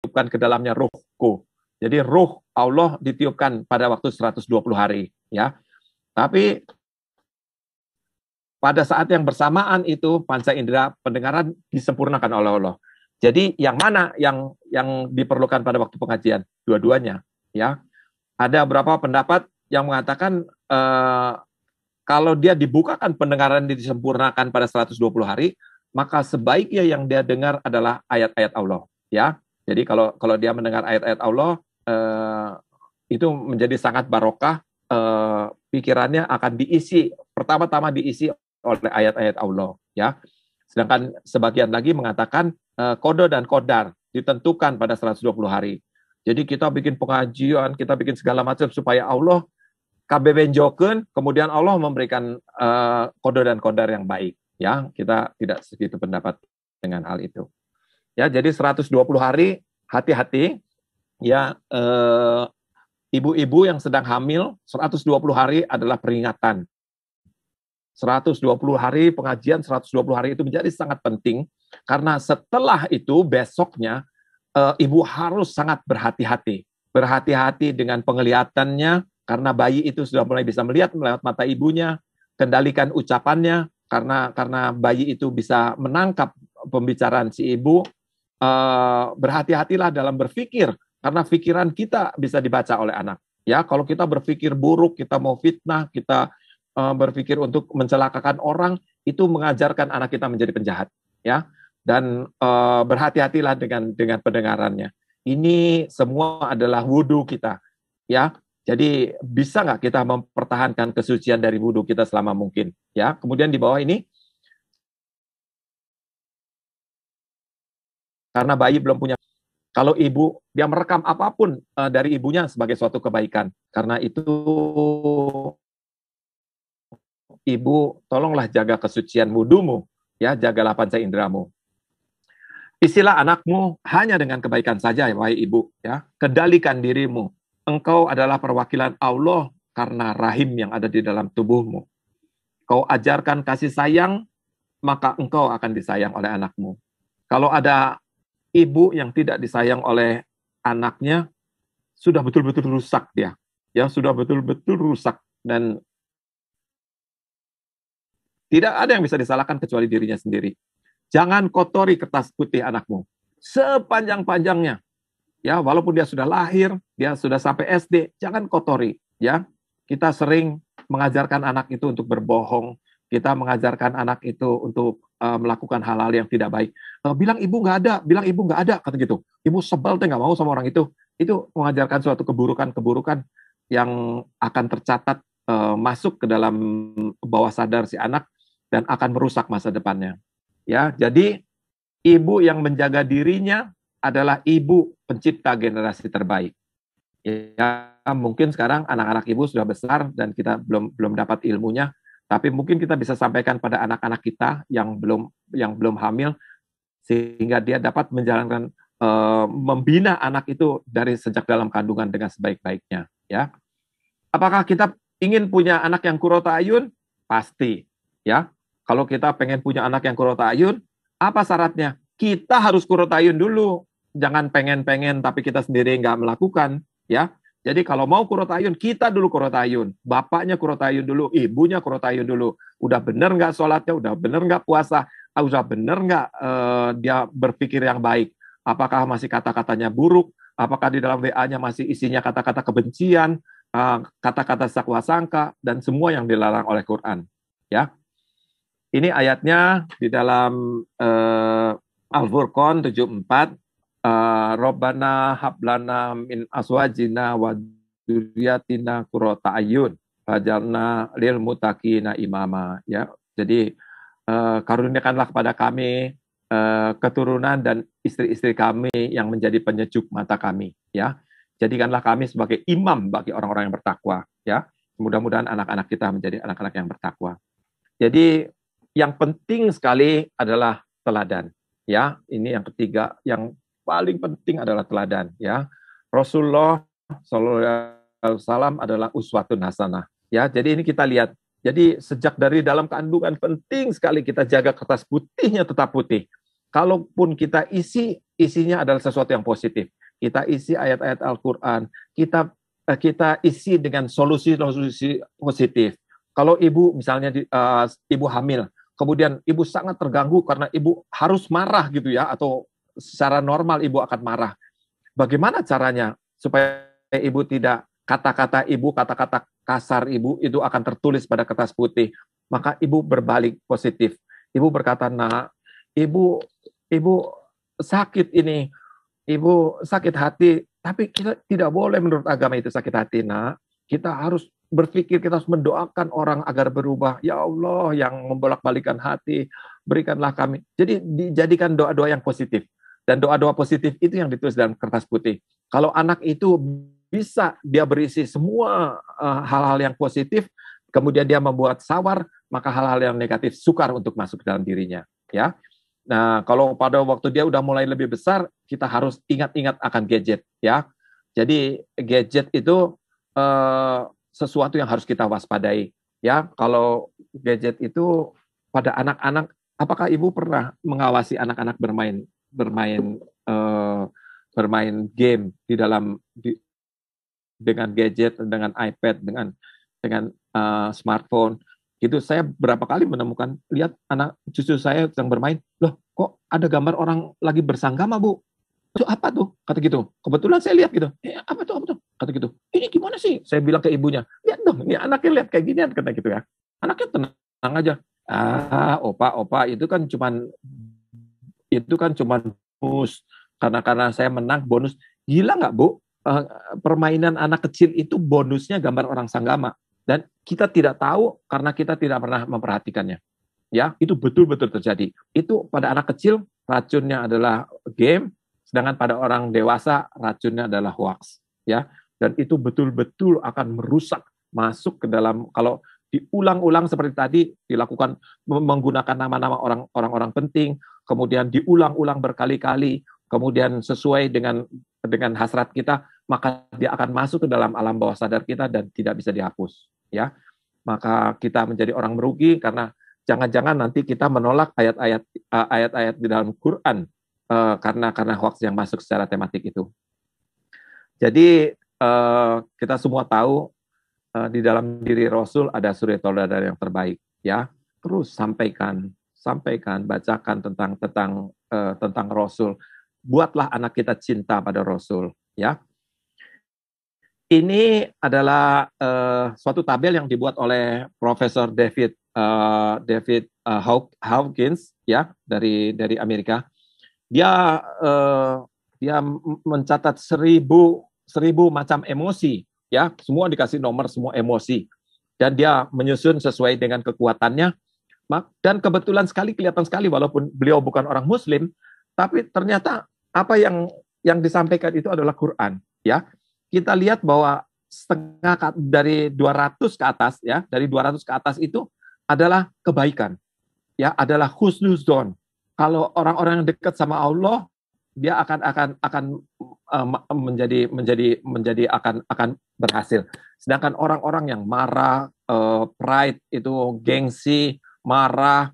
ditiupkan ke dalamnya ruhku. Jadi ruh Allah ditiupkan pada waktu 120 hari, ya. Tapi pada saat yang bersamaan itu panca indera pendengaran disempurnakan oleh Allah. Jadi yang mana yang diperlukan pada waktu pengajian? Dua-duanya, ya. Ada beberapa pendapat yang mengatakan kalau dia dibukakan pendengaran disempurnakan pada 120 hari, maka sebaiknya yang dia dengar adalah ayat-ayat Allah, ya. Jadi kalau dia mendengar ayat-ayat Allah, itu menjadi sangat barokah, pikirannya akan diisi, pertama-tama diisi oleh ayat-ayat Allah, ya. Sedangkan sebagian lagi mengatakan kodo dan kodar ditentukan pada 120 hari. Jadi kita bikin pengajian, kita bikin segala macam supaya Allah kabebenjokeun, kemudian Allah memberikan kodo dan kodar yang baik, ya. Kita tidak segitu pendapat dengan hal itu. Ya, jadi 120 hari hati-hati, ya. Ibu-ibu yang sedang hamil, 120 hari adalah peringatan. 120 hari pengajian, 120 hari itu menjadi sangat penting, karena setelah itu besoknya ibu harus sangat berhati-hati. Berhati-hati dengan penglihatannya, karena bayi itu sudah mulai bisa melihat melewat mata ibunya. Kendalikan ucapannya, karena bayi itu bisa menangkap pembicaraan si ibu. Berhati-hatilah dalam berpikir, karena pikiran kita bisa dibaca oleh anak. Ya, kalau kita berpikir buruk, kita mau fitnah, kita berpikir untuk mencelakakan orang, itu mengajarkan anak kita menjadi penjahat, ya. Dan berhati-hatilah dengan pendengarannya. Ini semua adalah wudhu kita, ya. Jadi bisa nggak kita mempertahankan kesucian dari wudhu kita selama mungkin, ya. Kemudian di bawah ini, karena bayi belum punya, kalau ibu dia merekam apapun dari ibunya sebagai suatu kebaikan, karena itu ibu tolonglah jaga kesucian wudhumu, ya, jagalah panca inderamu. Isilah anakmu hanya dengan kebaikan saja, ya, wahai ibu, ya. Kendalikan dirimu. Engkau adalah perwakilan Allah karena rahim yang ada di dalam tubuhmu. Kau ajarkan kasih sayang, maka engkau akan disayang oleh anakmu. Kalau ada ibu yang tidak disayang oleh anaknya, sudah betul-betul rusak dia. Ya, sudah betul-betul rusak, dan tidak ada yang bisa disalahkan kecuali dirinya sendiri. Jangan kotori kertas putih anakmu sepanjang-panjangnya. Ya, walaupun dia sudah lahir, dia sudah sampai SD, jangan kotori, ya. Kita sering mengajarkan anak itu untuk berbohong, kita mengajarkan anak itu untuk melakukan hal-hal yang tidak baik. Bilang ibu nggak ada, kata gitu. Ibu sebel tuh nggak mau sama orang itu. Itu mengajarkan suatu keburukan-keburukan yang akan tercatat masuk ke dalam bawah sadar si anak dan akan merusak masa depannya. Ya, jadi ibu yang menjaga dirinya adalah ibu pencipta generasi terbaik. Ya, mungkin sekarang anak-anak ibu sudah besar dan kita belum dapat ilmunya, tapi mungkin kita bisa sampaikan pada anak-anak kita yang belum hamil, sehingga dia dapat menjalankan membina anak itu dari sejak dalam kandungan dengan sebaik-baiknya. Ya, apakah kita ingin punya anak yang kurota ayun? Pasti. Ya, kalau kita pengen punya anak yang kurota ayun, apa syaratnya? Kita harus kurota ayun dulu. Jangan pengen-pengen tapi kita sendiri nggak melakukan, ya. Jadi kalau mau kurota ayun, kita dulu kurota ayun. Bapaknya kurota ayun dulu, ibunya kurota ayun dulu. Udah bener nggak sholatnya, udah bener nggak puasa, udah bener nggak dia berpikir yang baik. Apakah masih kata-katanya buruk, apakah di dalam WA-nya masih isinya kata-kata kebencian, kata-kata sakwa sangka, dan semua yang dilarang oleh Quran. Ya, ini ayatnya di dalam Al-Furqan 74. Robbana hablana min aswajina wa dzurriyyatina qurrata ayun waj'alna lil muttaqina imama, ya. Jadi karuniakanlah kepada kami keturunan dan istri-istri kami yang menjadi penyejuk mata kami, ya. Jadikanlah kami sebagai imam bagi orang-orang yang bertakwa, ya. Mudah-mudahan anak-anak kita menjadi anak-anak yang bertakwa. Jadi yang penting sekali adalah teladan, ya. Ini yang ketiga, yang paling penting adalah teladan, ya. Rasulullah SAW adalah uswatun hasanah, ya. Jadi ini kita lihat. Jadi sejak dari dalam kandungan penting sekali kita jaga kertas putihnya tetap putih. kalaupun kita isinya adalah sesuatu yang positif. Kita isi ayat-ayat Al-Quran, kita isi dengan solusi-solusi positif. Kalau ibu misalnya ibu hamil, kemudian ibu sangat terganggu karena ibu harus marah gitu ya, atau secara normal ibu akan marah. Bagaimana caranya supaya ibu tidak, kata-kata ibu, kata-kata kasar ibu itu akan tertulis pada kertas putih. Maka ibu berbalik positif. Ibu berkata, "Nak, ibu sakit ini, ibu sakit hati, tapi kita tidak boleh menurut agama itu sakit hati, Nak. Kita harus berpikir, kita harus mendoakan orang agar berubah. Ya Allah yang membolak-balikan hati, berikanlah kami." Jadi dijadikan doa-doa yang positif. Dan doa-doa positif itu yang ditulis dalam kertas putih. Kalau anak itu bisa dia berisi semua hal-hal yang positif, kemudian dia membuat sawar, maka hal-hal yang negatif sukar untuk masuk ke dalam dirinya. Ya. Nah, kalau pada waktu dia udah mulai lebih besar, kita harus ingat-ingat akan gadget. Ya. Jadi gadget itu sesuatu yang harus kita waspadai. Ya, kalau gadget itu pada anak-anak, apakah ibu pernah mengawasi anak-anak bermain game di dalam dengan gadget, dengan iPad, dengan smartphone? Itu saya berapa kali menemukan, lihat anak cucu saya sedang bermain, loh kok ada gambar orang lagi bersanggama, Bu? Itu apa tuh? Kata gitu. Kebetulan saya lihat gitu. Apa tuh? Kata gitu. Ini gimana sih? Saya bilang ke ibunya, lihat dong, ini anaknya lihat kayak ginian, kata gitu ya. Anaknya tenang aja. Opa, itu kan cuman bonus. Karena saya menang bonus. Gila nggak, Bu? Permainan anak kecil itu bonusnya gambar orang sanggama. Dan kita tidak tahu karena kita tidak pernah memperhatikannya. Ya, itu betul-betul terjadi. Itu pada anak kecil racunnya adalah game, sedangkan pada orang dewasa racunnya adalah hoax. Ya, dan itu betul-betul akan merusak, masuk ke dalam, kalau diulang-ulang seperti tadi dilakukan menggunakan nama-nama orang-orang penting, kemudian diulang-ulang berkali-kali, kemudian sesuai dengan hasrat kita, maka dia akan masuk ke dalam alam bawah sadar kita dan tidak bisa dihapus. Ya, maka kita menjadi orang merugi karena jangan-jangan nanti kita menolak ayat-ayat di dalam Quran karena hoax yang masuk secara tematik itu. Jadi kita semua tahu di dalam diri Rasul ada suri tauladan yang terbaik, ya. Terus sampaikan, bacakan tentang Rasul. Buatlah anak kita cinta pada Rasul, ya. Ini adalah suatu tabel yang dibuat oleh Profesor David Hawkins, ya, dari Amerika. Dia mencatat 1000 macam emosi, ya, semua dikasih nomor, semua emosi, dan dia menyusun sesuai dengan kekuatannya. Dan kebetulan sekali, kelihatan sekali, walaupun beliau bukan orang Muslim, tapi ternyata apa yang disampaikan itu adalah Quran, ya. Kita lihat bahwa setengah dari 200 ke atas, ya, dari 200 ke atas itu adalah kebaikan, ya, adalah husnuzon. Kalau orang-orang yang dekat sama Allah, dia akan akan berhasil. Sedangkan orang-orang yang marah, pride itu gengsi, marah,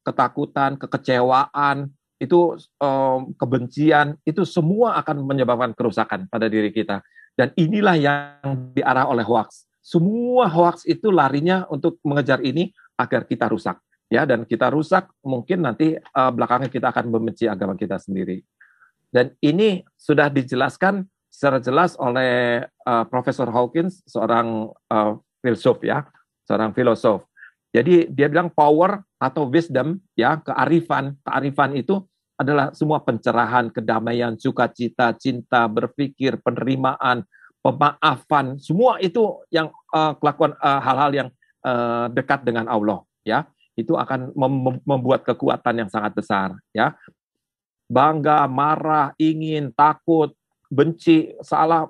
ketakutan, kekecewaan, itu kebencian, itu semua akan menyebabkan kerusakan pada diri kita. Dan inilah yang diarah oleh hoax. Semua hoax itu larinya untuk mengejar ini agar kita rusak. Ya, dan kita rusak, mungkin nanti belakangnya kita akan membenci agama kita sendiri. Dan ini sudah dijelaskan secara jelas oleh Profesor Hawkins, seorang filsuf, ya, seorang filosof. Jadi dia bilang power atau wisdom, ya, kearifan itu adalah semua pencerahan, kedamaian, sukacita, cinta, berpikir, penerimaan, pemaafan, semua itu yang kelakuan hal-hal yang dekat dengan Allah, ya. Itu akan membuat kekuatan yang sangat besar, ya. Bangga, marah, ingin, takut, benci, salah,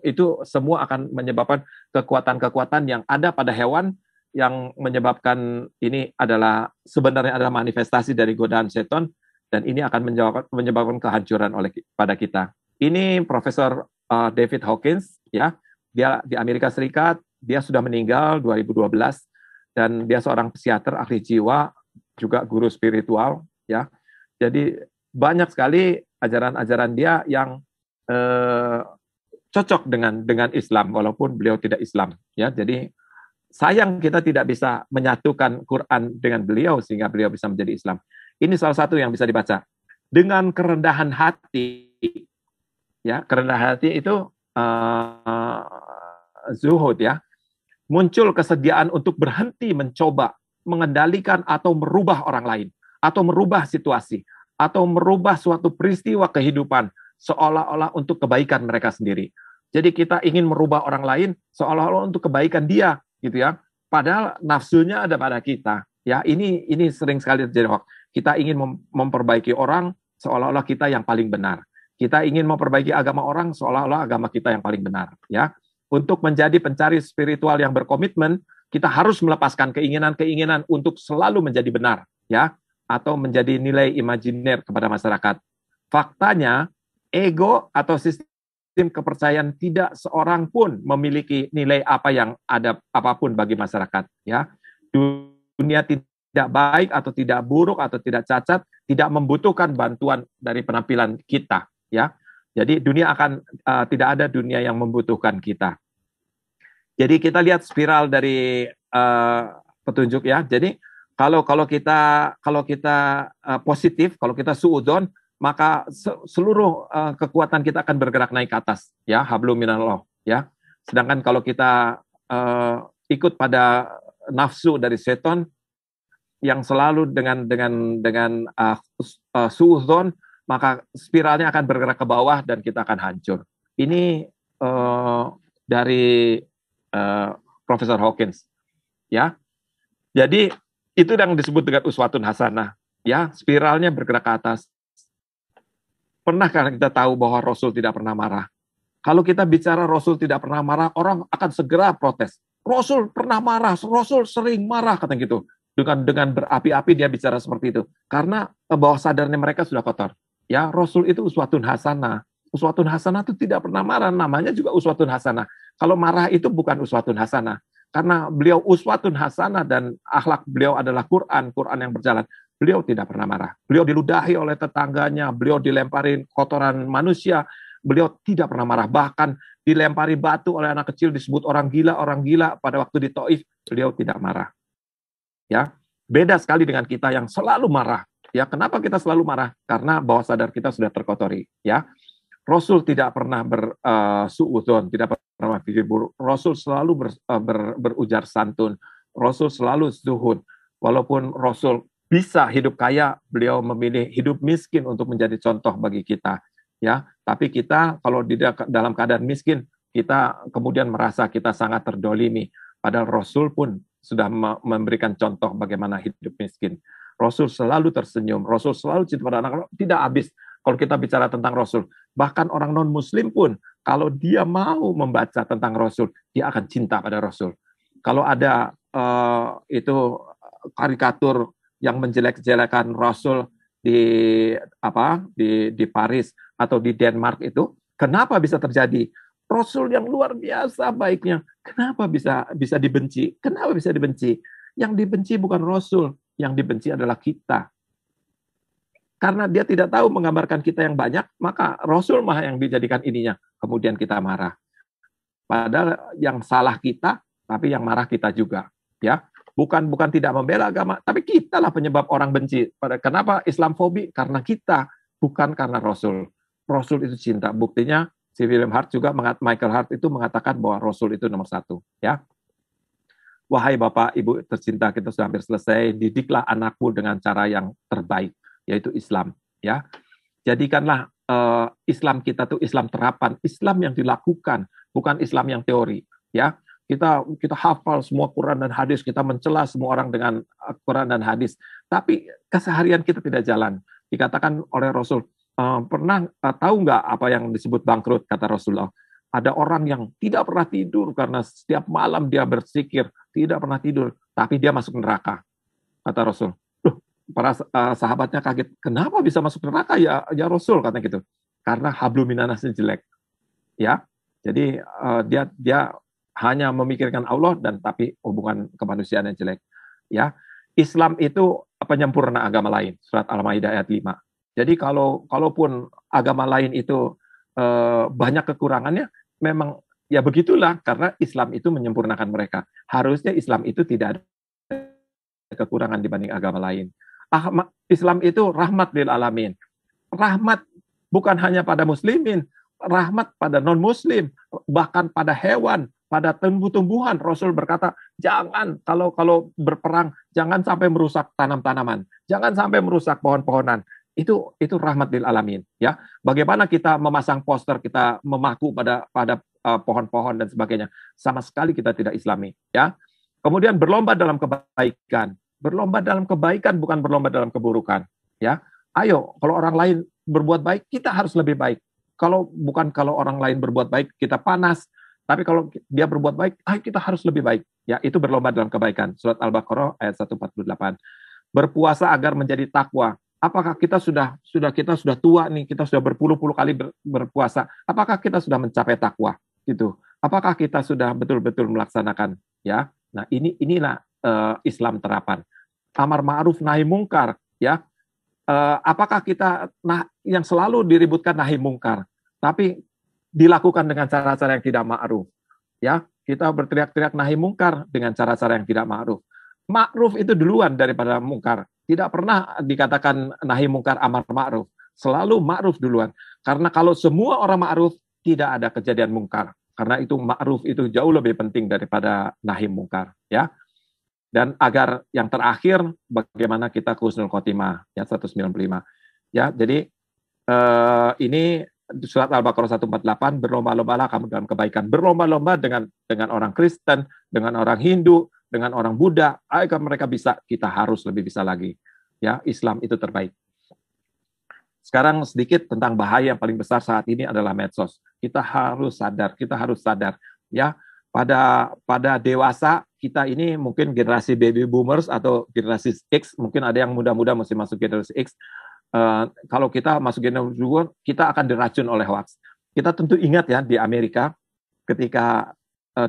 itu semua akan menyebabkan kekuatan-kekuatan yang ada pada hewan, yang menyebabkan ini sebenarnya adalah manifestasi dari godaan setan, dan ini akan menyebabkan kehancuran pada kita. Ini Profesor David Hawkins, ya, dia di Amerika Serikat, dia sudah meninggal 2012, dan dia seorang psikiater ahli jiwa, juga guru spiritual, ya. Jadi banyak sekali ajaran-ajaran dia yang cocok dengan Islam walaupun beliau tidak Islam, ya. Jadi sayang kita tidak bisa menyatukan Quran dengan beliau sehingga beliau bisa menjadi Islam. Ini salah satu yang bisa dibaca. Dengan kerendahan hati, ya, kerendahan hati itu zuhud, ya. Muncul kesediaan untuk berhenti mencoba mengendalikan atau merubah orang lain, atau merubah situasi, atau merubah suatu peristiwa kehidupan seolah-olah untuk kebaikan mereka sendiri. Jadi kita ingin merubah orang lain seolah-olah untuk kebaikan dia, gitu ya. Padahal nafsunya ada pada kita. Ya, ini sering sekali terjadi hoax. Kita ingin memperbaiki orang seolah-olah kita yang paling benar. Kita ingin memperbaiki agama orang seolah-olah agama kita yang paling benar, ya. Untuk menjadi pencari spiritual yang berkomitmen, kita harus melepaskan keinginan-keinginan untuk selalu menjadi benar, ya, atau menjadi nilai imajiner kepada masyarakat. Faktanya, ego atau sistem kepercayaan tidak seorang pun memiliki nilai apa yang ada apapun bagi masyarakat, ya. Dunia tidak baik atau tidak buruk atau tidak cacat, tidak membutuhkan bantuan dari penampilan kita, ya. Jadi dunia akan tidak ada dunia yang membutuhkan kita. Jadi kita lihat spiral dari petunjuk, ya. Jadi kalau kita positif, kalau kita suudzon, maka seluruh kekuatan kita akan bergerak naik ke atas, ya, hablum minallah, ya. Sedangkan kalau kita ikut pada nafsu dari setan yang selalu dengan suudzon, maka spiralnya akan bergerak ke bawah dan kita akan hancur. Ini dari Profesor Hawkins, ya. Jadi itu yang disebut dengan uswatun hasanah, ya. Spiralnya bergerak ke atas. Pernahkah kita tahu bahwa Rasul tidak pernah marah? Kalau kita bicara Rasul tidak pernah marah, orang akan segera protes. Rasul pernah marah, Rasul sering marah, kata gitu. Dengan berapi-api dia bicara seperti itu. Karena bawah sadarnya mereka sudah kotor. Ya, Rasul itu uswatun hasanah. Uswatun hasanah itu tidak pernah marah, namanya juga uswatun hasanah. Kalau marah itu bukan uswatun hasanah. Karena beliau uswatun hasanah dan akhlak beliau adalah Quran yang berjalan. Beliau tidak pernah marah. Beliau diludahi oleh tetangganya, beliau dilemparin kotoran manusia, beliau tidak pernah marah. Bahkan dilempari batu oleh anak kecil disebut orang gila pada waktu di Taif, beliau tidak marah. Ya, beda sekali dengan kita yang selalu marah. Ya, kenapa kita selalu marah? Karena bawah sadar kita sudah terkotori, ya. Rasul tidak pernah bersuudzon, tidak pernah berpikir buruk. Rasul selalu berujar santun. Rasul selalu zuhud. Walaupun Rasul bisa hidup kaya, beliau memilih hidup miskin untuk menjadi contoh bagi kita, ya. Tapi kita kalau dalam keadaan miskin, kita kemudian merasa kita sangat terdolimi. Padahal Rasul pun sudah memberikan contoh bagaimana hidup miskin. Rasul selalu tersenyum, Rasul selalu cinta pada anak-anak, tidak habis kalau kita bicara tentang Rasul. Bahkan orang non-Muslim pun, kalau dia mau membaca tentang Rasul, dia akan cinta pada Rasul. Kalau ada itu karikatur yang menjelek-jelekan Rasul di Paris atau di Denmark itu, kenapa bisa terjadi? Rasul yang luar biasa baiknya, kenapa bisa dibenci? Kenapa bisa dibenci? Yang dibenci bukan Rasul, yang dibenci adalah kita. Karena dia tidak tahu menggambarkan kita yang banyak, maka Rasul mah yang dijadikan ininya. Kemudian kita marah. Padahal yang salah kita, tapi yang marah kita juga. Ya, bukan tidak membela agama, tapi kitalah penyebab orang benci. Kenapa Islamofobi? Karena kita, bukan karena Rasul. Rasul itu cinta. Buktinya si Michael Hart itu mengatakan bahwa Rasul itu nomor 1. Ya. Wahai Bapak, Ibu tercinta, kita sudah hampir selesai. Didiklah anakmu dengan cara yang terbaik, yaitu Islam. Ya, jadikanlah Islam kita tuh Islam terapan, Islam yang dilakukan, bukan Islam yang teori. Ya, kita hafal semua Quran dan hadis, kita mencela semua orang dengan Quran dan hadis, tapi keseharian kita tidak jalan. Dikatakan oleh Rasul, pernah tahu nggak apa yang disebut bangkrut, kata Rasulullah? Ada orang yang tidak pernah tidur karena setiap malam dia berzikir, tidak pernah tidur, tapi dia masuk neraka, kata Rasul. Para sahabatnya kaget, kenapa bisa masuk neraka ya Rasul, katanya gitu. Karena hablum minanasnya jelek. Ya, jadi dia hanya memikirkan Allah dan tapi hubungan kemanusiaan yang jelek. Ya, Islam itu penyempurna agama lain. Surat Al-Maidah ayat 5. Jadi kalaupun agama lain itu banyak kekurangannya, memang ya begitulah, karena Islam itu menyempurnakan mereka. Harusnya Islam itu tidak ada kekurangan dibanding agama lain. Islam itu rahmat lil alamin. Rahmat bukan hanya pada muslimin, rahmat pada non-muslim, bahkan pada hewan, pada tumbuh-tumbuhan. Rasul berkata, jangan kalau berperang, jangan sampai merusak tanam-tanaman, jangan sampai merusak pohon-pohonan. Itu rahmat lil alamin, ya. Bagaimana kita memasang poster, kita memaku pada pohon-pohon dan sebagainya, sama sekali kita tidak Islami, ya. Kemudian berlomba dalam kebaikan. Berlomba dalam kebaikan bukan berlomba dalam keburukan, ya. Ayo, kalau orang lain berbuat baik, kita harus lebih baik. Kalau orang lain berbuat baik, kita panas. Tapi kalau dia berbuat baik, ayo kita harus lebih baik. Ya, itu berlomba dalam kebaikan. Surat Al-Baqarah ayat 148. Berpuasa agar menjadi takwa. Apakah kita sudah tua nih, kita sudah berpuluh-puluh kali berpuasa. Apakah kita sudah mencapai takwa? Gitu. Apakah kita sudah betul-betul melaksanakan? Ya. Nah, inilah Islam terapan. Amar ma'ruf nahi mungkar, ya. Apakah kita yang selalu diributkan nahi mungkar, tapi dilakukan dengan cara-cara yang tidak ma'ruf, ya. Kita berteriak-teriak nahi mungkar dengan cara-cara yang tidak ma'ruf. Ma'ruf itu duluan daripada mungkar. Tidak pernah dikatakan nahi mungkar amar ma'ruf. Selalu ma'ruf duluan. Karena kalau semua orang ma'ruf, tidak ada kejadian mungkar. Karena itu ma'ruf itu jauh lebih penting daripada nahi mungkar, ya. Dan agar yang terakhir, bagaimana kita husnul khotimah, ya, 195. Ya, jadi ini surat Al-Baqarah 148, berlomba-lombalah kamu dalam kebaikan. Berlomba-lomba dengan orang Kristen, dengan orang Hindu, dengan orang Buddha. Agar mereka bisa, kita harus lebih bisa lagi. Ya, Islam itu terbaik. Sekarang sedikit tentang bahaya yang paling besar saat ini adalah medsos. Kita harus sadar, ya. Pada dewasa kita ini mungkin generasi baby boomers atau generasi X, mungkin ada yang muda-muda masih masuk generasi X. Kalau kita masuk generasi Y, kita akan diracun oleh hoax. Kita tentu ingat ya di Amerika ketika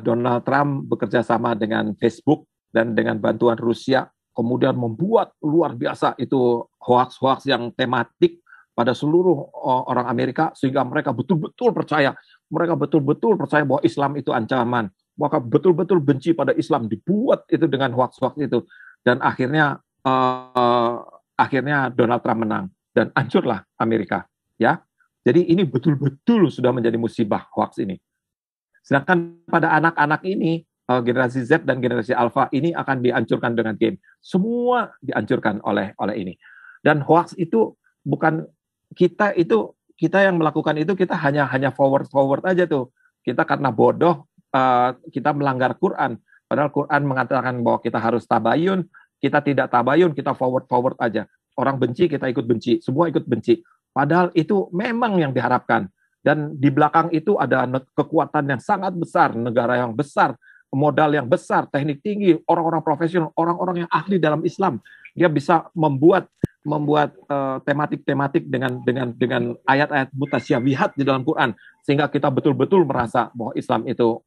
Donald Trump bekerja sama dengan Facebook dan dengan bantuan Rusia, kemudian membuat luar biasa itu hoax-hoax yang tematik pada seluruh orang Amerika, sehingga mereka betul-betul percaya bahwa Islam itu ancaman, maka betul-betul benci pada Islam, dibuat itu dengan hoax-hoax itu, dan akhirnya Donald Trump menang dan hancurlah Amerika, ya. Jadi ini betul-betul sudah menjadi musibah hoax ini. Sedangkan pada anak-anak ini, generasi Z dan generasi Alpha ini akan dihancurkan dengan game. Semua dihancurkan oleh ini. Dan hoax itu bukan kita yang melakukan itu, kita hanya forward aja tuh. Kita karena bodoh, kita melanggar Quran. Padahal Quran mengatakan bahwa kita harus tabayun, kita tidak tabayun, kita forward aja. Orang benci, kita ikut benci, semua ikut benci. Padahal itu memang yang diharapkan. Dan di belakang itu ada kekuatan yang sangat besar, negara yang besar, modal yang besar, teknik tinggi, orang-orang profesional, orang-orang yang ahli dalam Islam. Dia bisa membuat tematik-tematik dengan ayat-ayat mutasyabihat di dalam Quran, sehingga kita betul-betul merasa bahwa Islam itu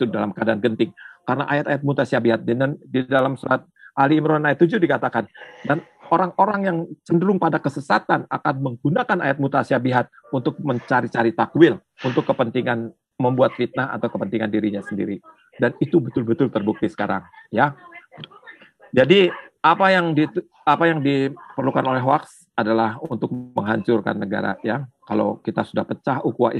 dalam keadaan genting. Karena ayat-ayat mutasyabihat di dalam surat Ali Imran ayat 7 dikatakan, dan orang-orang yang cenderung pada kesesatan akan menggunakan ayat mutasyabihat untuk mencari-cari takwil, untuk kepentingan membuat fitnah atau kepentingan dirinya sendiri. Dan itu betul-betul terbukti sekarang, ya. Jadi apa yang diperlukan oleh hoax adalah untuk menghancurkan negara, ya. Kalau kita sudah pecah, ukhuwah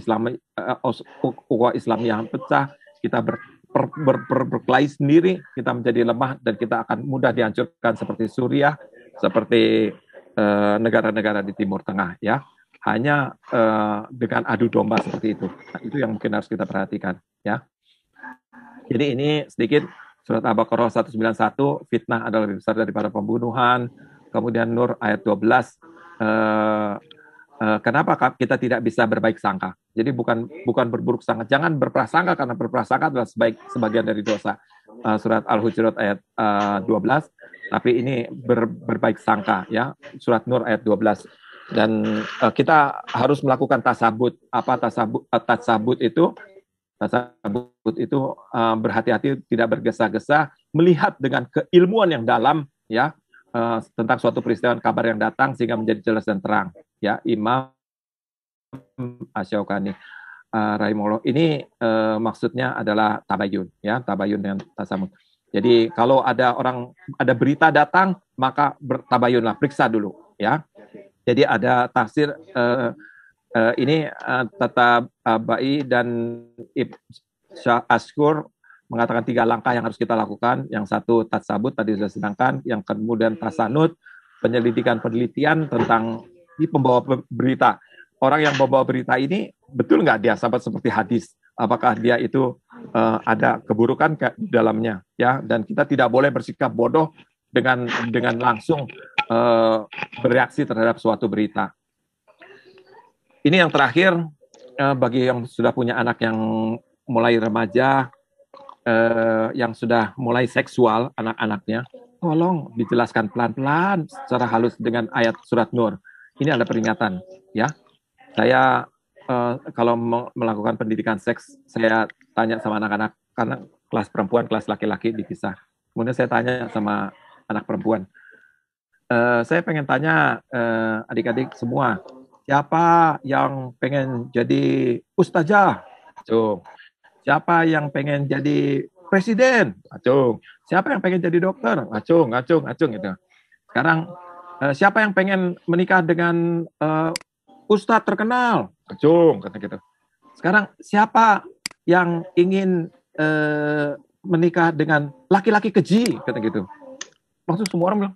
Islam yang pecah, kita berkelahi sendiri, kita menjadi lemah dan kita akan mudah dihancurkan seperti Suriah, seperti negara-negara di Timur Tengah, ya. Hanya dengan adu domba seperti itu. Nah, itu yang mungkin harus kita perhatikan, ya. Jadi ini sedikit surat Al-Baqarah 191, fitnah adalah lebih besar daripada pembunuhan. Kemudian Nur ayat 12, kenapa kita tidak bisa berbaik sangka? Jadi bukan berburuk sangka. Jangan berprasangka, karena berprasangka adalah sebagian dari dosa. Surat Al-Hujurat ayat 12, tapi ini berbaik sangka, ya. Surat Nur ayat 12. Dan kita harus melakukan tasabut. Apa tasabut? Tasabut itu berhati-hati, tidak bergesa-gesa, melihat dengan keilmuan yang dalam, ya. tentang suatu peristiwa kabar yang datang sehingga menjadi jelas dan terang. Ya, Imam Asy-Syaukani rahimahullah. Ini maksudnya adalah tabayun, ya, tabayun dengan tasamud. Jadi kalau ada berita datang, maka bertabayunlah, periksa dulu, ya. Jadi ada tafsir ini Tata Bai dan Ibn Ashkur mengatakan 3 langkah yang harus kita lakukan. Yang satu tatsabut tadi sudah sedangkan, yang kemudian tasanut, penyelidikan penelitian tentang pembawa berita. Orang yang membawa berita ini betul nggak dia seperti hadis? Apakah dia itu ada keburukan di dalamnya, ya? Dan kita tidak boleh bersikap bodoh dengan langsung bereaksi terhadap suatu berita. Ini yang terakhir bagi yang sudah punya anak yang mulai remaja, yang sudah mulai seksual anak-anaknya, tolong dijelaskan pelan-pelan secara halus dengan ayat surat Nur. Ini ada peringatan, ya. Saya kalau melakukan pendidikan seks, saya tanya sama anak-anak, karena kelas perempuan, kelas laki-laki dipisah. Kemudian saya tanya sama anak perempuan, saya pengen tanya adik-adik semua, siapa yang pengen jadi ustazah? Acung. Siapa yang pengen jadi presiden? Acung. Siapa yang pengen jadi dokter? Acung gitu. Sekarang siapa yang pengen menikah dengan ustadz terkenal? Acung, kata gitu. Sekarang siapa yang ingin menikah dengan laki-laki keji? Kata gitu. Langsung semua orang bilang,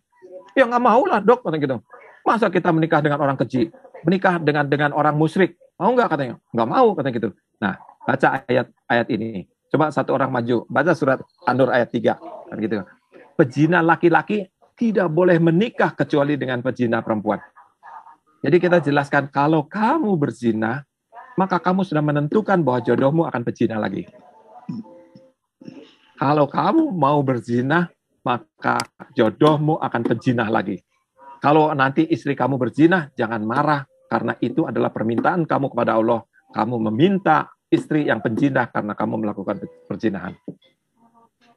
ya nggak mau lah dok, kata gitu. Masa kita menikah dengan orang keji? Menikah dengan orang musyrik? Mau nggak, katanya? Nggak mau, kata gitu. Nah, baca ayat ini. Coba satu orang maju, baca surat An-Nur ayat 3. Kan gitu. Pezina laki-laki tidak boleh menikah kecuali dengan pezina perempuan. Jadi kita jelaskan, kalau kamu berzina, maka kamu sudah menentukan bahwa jodohmu akan pezina lagi. Kalau kamu mau berzina, maka jodohmu akan pezina lagi. Kalau nanti istri kamu berzina, jangan marah, karena itu adalah permintaan kamu kepada Allah. Kamu meminta istri yang penzina karena kamu melakukan perzinahan.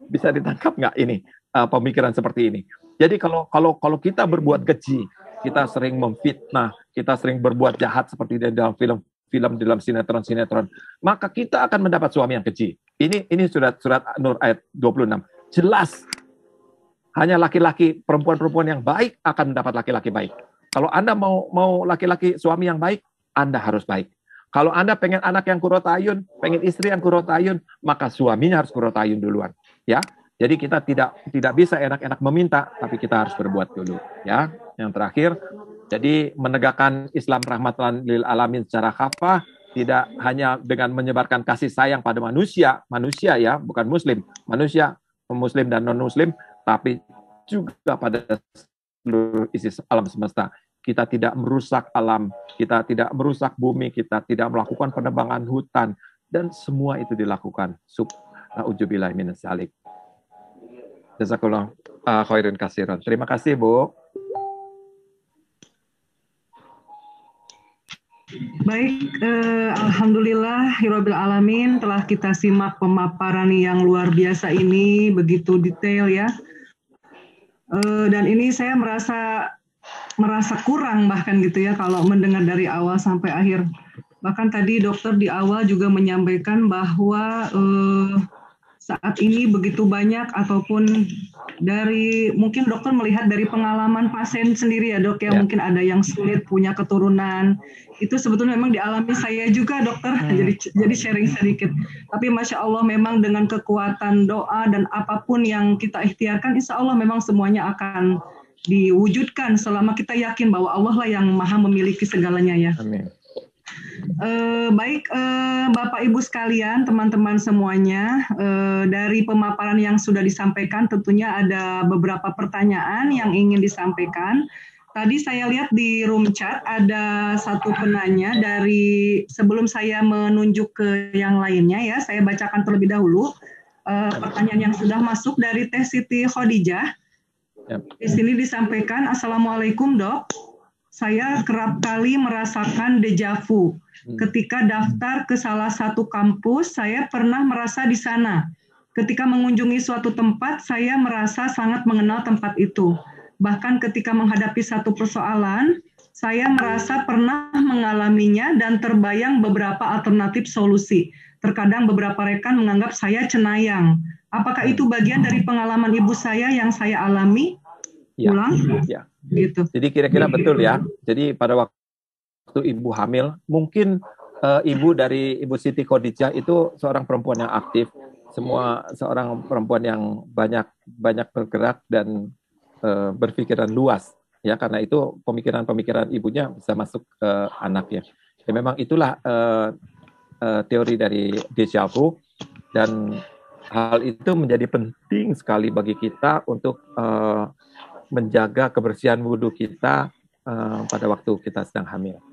Bisa ditangkap nggak ini pemikiran seperti ini? Jadi kalau kita berbuat keji, kita sering memfitnah, kita sering berbuat jahat seperti di dalam film, dalam sinetron, maka kita akan mendapat suami yang keji. Ini surat Nur ayat 26. Jelas. Hanya laki-laki, perempuan-perempuan yang baik akan mendapat laki-laki baik. Kalau Anda mau laki-laki suami yang baik, Anda harus baik. Kalau Anda pengen anak yang kurotayun, pengen istri yang kurotayun, maka suaminya harus kurotayun duluan, ya. Jadi kita tidak bisa enak-enak meminta, tapi kita harus berbuat dulu, ya. Yang terakhir, jadi menegakkan Islam rahmatan lil alamin secara kafah, tidak hanya dengan menyebarkan kasih sayang pada manusia ya, bukan muslim, manusia, muslim dan non-muslim, tapi juga pada seluruh isi alam semesta. Kita tidak merusak alam, kita tidak merusak bumi, kita tidak melakukan penebangan hutan, dan semua itu dilakukan. Na'udzubillahi minas dzalik. Jazakallah khairan katsiran. Terima kasih, Bu. Baik, alhamdulillahirabbil alamin, telah kita simak pemaparan yang luar biasa ini, begitu detail ya. Dan ini saya merasa kurang bahkan gitu ya kalau mendengar dari awal sampai akhir. Bahkan tadi dokter di awal juga menyampaikan bahwa saat ini begitu banyak, ataupun mungkin dokter melihat dari pengalaman pasien sendiri ya dok ya, mungkin ada yang sulit punya keturunan. Itu sebetulnya memang dialami saya juga dokter, jadi sharing sedikit. Tapi Masya Allah memang dengan kekuatan doa dan apapun yang kita ikhtiarkan, insya Allah memang semuanya akan diwujudkan selama kita yakin bahwa Allah lah yang maha memiliki segalanya ya. Amin. Baik Bapak Ibu sekalian, teman-teman semuanya, dari pemaparan yang sudah disampaikan tentunya ada beberapa pertanyaan yang ingin disampaikan. Tadi saya lihat di room chat ada satu penanya, dari sebelum saya menunjuk ke yang lainnya ya, saya bacakan terlebih dahulu pertanyaan yang sudah masuk dari Teh Siti Khadijah. Di sini disampaikan, Assalamualaikum dok, saya kerap kali merasakan dejavu. Ketika daftar ke salah satu kampus, saya pernah merasa di sana. Ketika mengunjungi suatu tempat, saya merasa sangat mengenal tempat itu. Bahkan ketika menghadapi satu persoalan, saya merasa pernah mengalaminya dan terbayang beberapa alternatif solusi. Terkadang beberapa rekan menganggap saya cenayang. Apakah itu bagian dari pengalaman ibu saya yang saya alami? Ya, Ulang? ya. Gitu. Jadi kira-kira betul ya. Jadi pada waktu ibu hamil, mungkin ibu dari Ibu Siti Khadijah itu seorang perempuan yang aktif, seorang perempuan yang banyak bergerak dan berpikiran luas, ya, karena itu pemikiran-pemikiran ibunya bisa masuk ke anaknya. Ya, memang itulah teori dari déjà vu, dan hal itu menjadi penting sekali bagi kita untuk menjaga kebersihan wudhu kita pada waktu kita sedang hamil.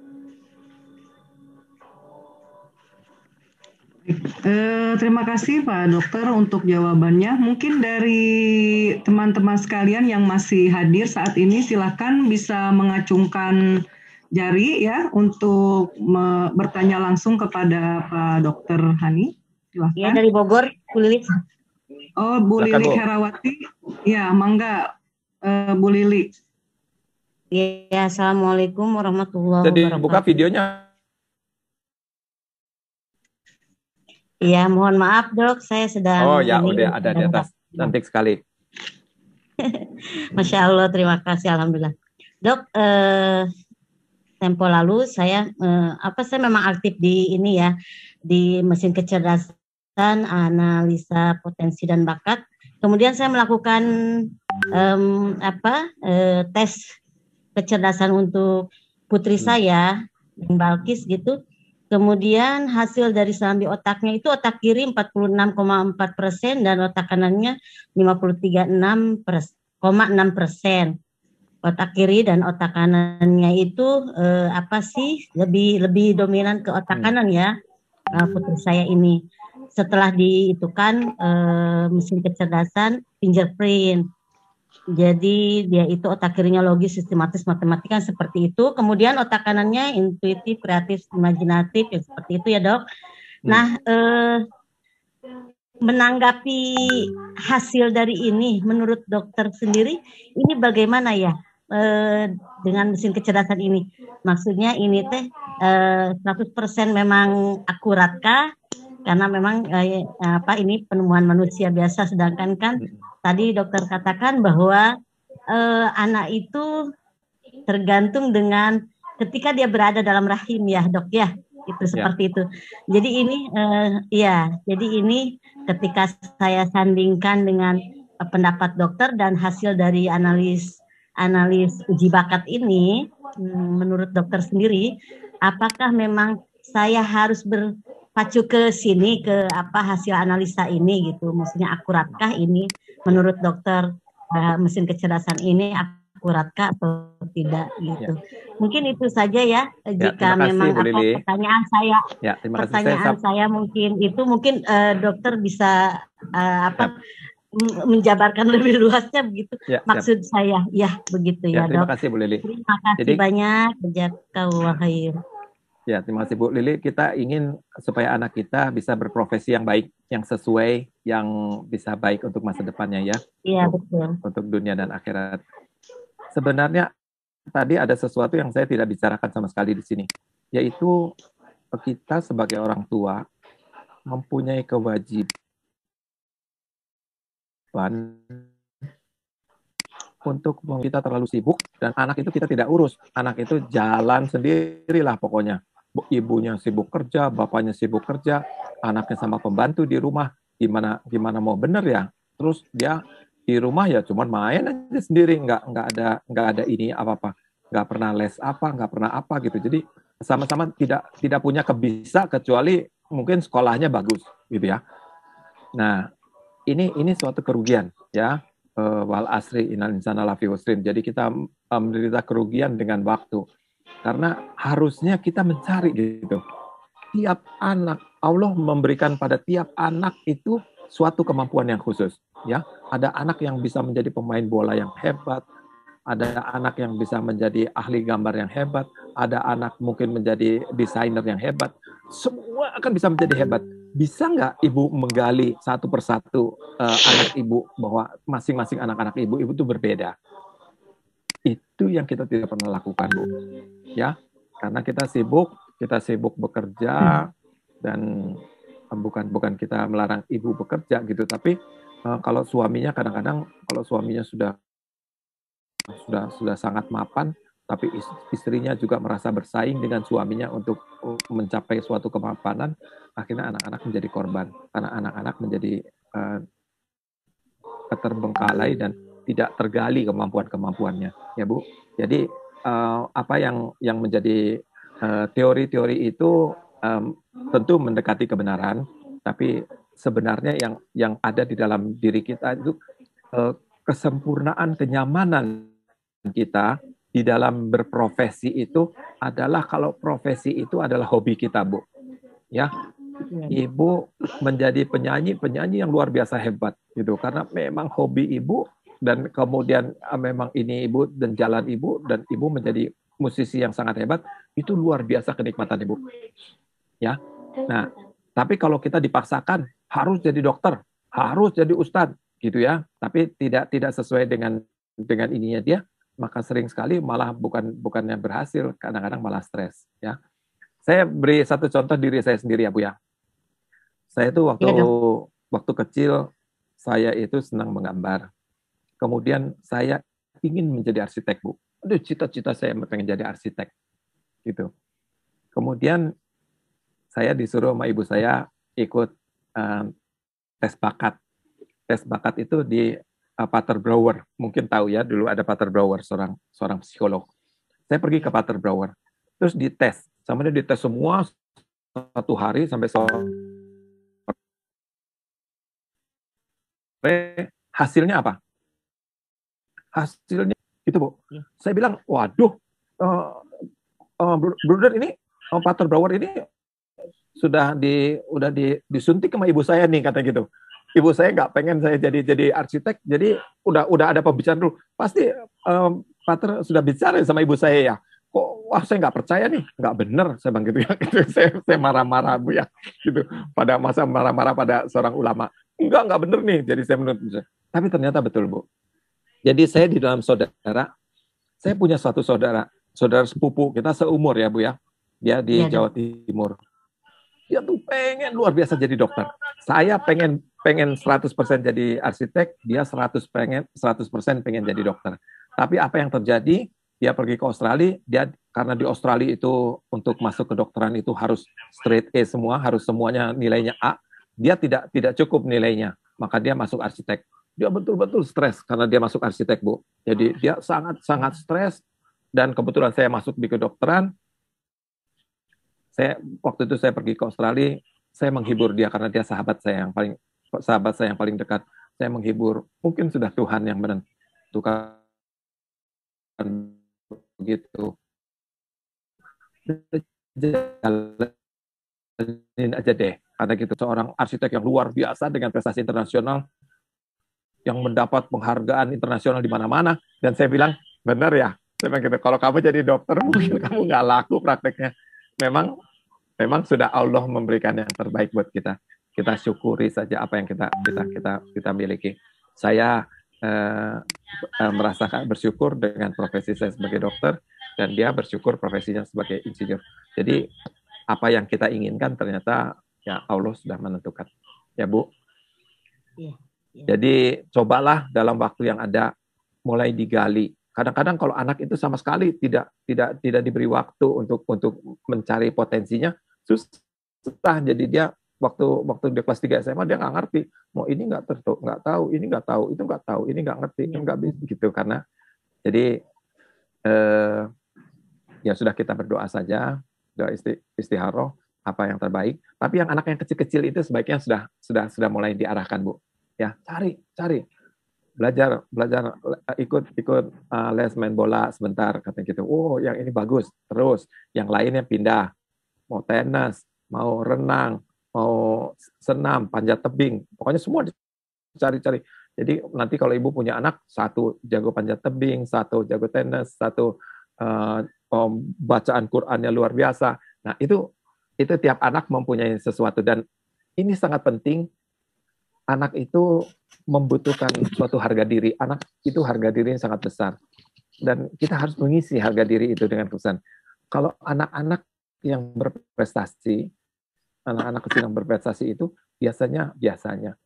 Terima kasih Pak Dokter untuk jawabannya. Mungkin dari teman-teman sekalian yang masih hadir saat ini, silakan bisa mengacungkan jari ya untuk bertanya langsung kepada Pak Dokter Hani. Silakan. Ya, dari Bogor, Bu Lilik. Oh, Bu Lilik Herawati. Ya, mangga Bu Lilik. Ya, Assalamualaikum warahmatullahi wabarakatuh. Jadi buka videonya. Iya, mohon maaf Dok, saya sedang... Oh ya, udah ada di atas, cantik sekali. Masya Allah, terima kasih, Alhamdulillah. Dok, tempo lalu saya memang aktif di ini ya, di mesin kecerdasan, analisa potensi dan bakat. Kemudian saya melakukan tes kecerdasan untuk putri saya, Balkis gitu. Kemudian hasil dari serambi otaknya itu otak kiri 46,4% dan otak kanannya 53,6%. Otak kiri dan otak kanannya itu lebih dominan ke otak kanan ya, putri saya ini. Setelah dihitungkan mesin kecerdasan fingerprint. Jadi dia itu otak kirinya logis, sistematis, matematika seperti itu. Kemudian otak kanannya intuitif, kreatif, imajinatif, ya seperti itu ya Dok. Nah, menanggapi hasil dari ini, menurut dokter sendiri, ini bagaimana ya dengan mesin kecerdasan ini? Maksudnya ini teh 100% memang akuratkah? Karena memang ini penemuan manusia biasa, sedangkan kan tadi dokter katakan bahwa anak itu tergantung dengan ketika dia berada dalam rahim ya Dok ya, itu seperti itu. Jadi ini jadi ini ketika saya sandingkan dengan pendapat dokter dan hasil dari analis uji bakat ini, menurut dokter sendiri, apakah memang saya harus berpacu ke sini ke hasil analisa ini gitu, maksudnya akuratkah ini menurut dokter mesin kecerdasan ini akuratkah atau tidak gitu. Mungkin itu saja ya jika memang pertanyaan saya saya mungkin dokter bisa menjabarkan lebih luasnya begitu. Maksud saya ya begitu ya terima Dok. Kasih Bu Lili. Terima kasih banyak, jazakallahu khair. Ya, terima kasih Bu Lili. Kita ingin supaya anak kita bisa berprofesi yang baik, yang sesuai, yang bisa baik untuk masa depannya ya. Iya, betul. Untuk dunia dan akhirat. Sebenarnya tadi ada sesuatu yang saya tidak bicarakan sama sekali di sini, yaitu kita sebagai orang tua mempunyai kewajiban untuk kita terlalu sibuk dan anak itu kita tidak urus. Anak itu jalan sendirilah pokoknya. Ibunya sibuk kerja, bapaknya sibuk kerja, anaknya sama pembantu di rumah. Gimana mau bener ya? Terus dia di rumah ya cuman main aja sendiri, nggak ada ini apa-apa, nggak pernah les nggak pernah apa gitu. Jadi sama-sama tidak punya kebisa kecuali mungkin sekolahnya bagus gitu ya. Nah, ini suatu kerugian ya. Wal asri innal insana lafi khusrin. Jadi kita menderita kerugian dengan waktu. Karena harusnya kita mencari gitu. Tiap anak, Allah memberikan pada tiap anak itu suatu kemampuan yang khusus. Ya, ada anak yang bisa menjadi pemain bola yang hebat, ada anak yang bisa menjadi ahli gambar yang hebat, ada anak mungkin menjadi desainer yang hebat. Semua akan bisa menjadi hebat. Bisa nggak ibu menggali satu persatu anak ibu bahwa masing-masing anak-anak ibu itu berbeda? Itu yang kita tidak pernah lakukan, Bu. Ya, karena kita sibuk bekerja, dan bukan kita melarang ibu bekerja gitu, tapi kalau suaminya kadang-kadang, kalau suaminya sudah sangat mapan, tapi istrinya juga merasa bersaing dengan suaminya untuk mencapai suatu kemapanan, akhirnya anak-anak menjadi korban, karena anak-anak menjadi terbengkalai dan tidak tergali kemampuan-kemampuannya, ya Bu. Jadi apa yang menjadi teori-teori itu tentu mendekati kebenaran, tapi sebenarnya yang ada di dalam diri kita itu kesempurnaan, kenyamanan kita di dalam berprofesi itu adalah, kalau profesi itu adalah hobi kita, Bu. Ya, ibu menjadi penyanyi yang luar biasa hebat gitu, karena memang hobi ibu, dan kemudian memang ini ibu dan jalan ibu, dan ibu menjadi musisi yang sangat hebat, itu luar biasa kenikmatan ibu. Ya. Nah, tapi kalau kita dipaksakan harus jadi dokter, harus jadi ustadz gitu ya, tapi tidak sesuai dengan ininya dia, maka sering sekali malah bukannya berhasil, kadang-kadang malah stres ya. Saya beri satu contoh diri saya sendiri ya Bu ya. Saya itu waktu kecil, saya itu senang menggambar. Kemudian saya ingin menjadi arsitek, Bu. Aduh, cita-cita saya pengen jadi arsitek gitu. Kemudian saya disuruh sama ibu saya ikut tes bakat. Tes bakat itu di Pater Brouwer, mungkin tahu ya, dulu ada Pater Brouwer, seorang psikolog. Saya pergi ke Pater Brouwer, terus dites, sama dia dites semua 1 hari sampai sore. Hasilnya apa? Hasilnya itu Bu. Saya bilang, waduh, brother ini, Pater Brouwer ini sudah disuntik sama ibu saya nih, kata gitu. Ibu saya nggak pengen saya jadi arsitek, jadi udah ada pembicaraan dulu. Pasti Pater sudah bicara sama ibu saya ya. Kok wah saya nggak percaya nih, nggak bener, saya bilang gitu ya. Saya marah-marah Bu ya, gitu. Pada masa marah-marah pada seorang ulama, nggak bener nih. Jadi saya menurut, tapi ternyata betul Bu. Jadi saya di dalam saudara, saya punya suatu saudara sepupu kita seumur ya Bu ya, dia di Jawa Timur. Dia tuh pengen luar biasa jadi dokter. Saya pengen 100% jadi arsitek, dia 100% pengen jadi dokter. Tapi apa yang terjadi? Dia pergi ke Australia, karena di Australia itu untuk masuk ke kedokteran itu harus straight A semua, harus semuanya nilainya A. Dia tidak cukup nilainya, maka dia masuk arsitek. Dia betul-betul stres karena dia masuk arsitek, Bu. Jadi dia sangat stres, dan kebetulan saya masuk di kedokteran. Waktu itu saya pergi ke Australia, saya menghibur dia karena dia sahabat saya yang paling dekat. Saya menghibur, mungkin sudah Tuhan yang menentukan begitu. Jalanin aja deh, karena gitu, seorang arsitek yang luar biasa dengan prestasi internasional, yang mendapat penghargaan internasional di mana-mana, dan saya bilang, benar ya, saya bilang gitu, kalau kamu jadi dokter mungkin kamu nggak laku prakteknya. Memang sudah Allah memberikan yang terbaik buat kita. Kita syukuri saja apa yang kita miliki. Saya merasakan bersyukur dengan profesi saya sebagai dokter, dan dia bersyukur profesinya sebagai insinyur. Jadi apa yang kita inginkan ternyata ya Allah sudah menentukan. Ya Bu. Ya. Jadi cobalah dalam waktu yang ada mulai digali. Kadang-kadang kalau anak itu sama sekali tidak diberi waktu untuk mencari potensinya, susah. Jadi dia waktu dia kelas 3 SMA dia nggak ngerti, mau ini nggak tahu, ini nggak tahu, itu nggak tahu, ini nggak ngerti, nggak bisa gitu. Karena jadi ya sudah, kita berdoa saja, doa istikharah apa yang terbaik. Tapi yang anak yang kecil-kecil itu sebaiknya sudah mulai diarahkan Bu. Ya, cari. Belajar ikut les main bola sebentar, katanya gitu. Oh, yang ini bagus. Terus yang lainnya pindah. Mau tenis, mau renang, mau senam, panjat tebing. Pokoknya semua dicari-cari. Jadi nanti kalau ibu punya anak, 1 jago panjat tebing, 1 jago tenis, 1 bacaan Qur'annya luar biasa. Nah, itu tiap anak mempunyai sesuatu, dan ini sangat penting. Anak itu membutuhkan suatu harga diri. Anak itu harga dirinya sangat besar. dan kita harus mengisi harga diri itu dengan keputusan. Kalau anak-anak yang berprestasi, anak-anak kecil yang berprestasi itu biasanya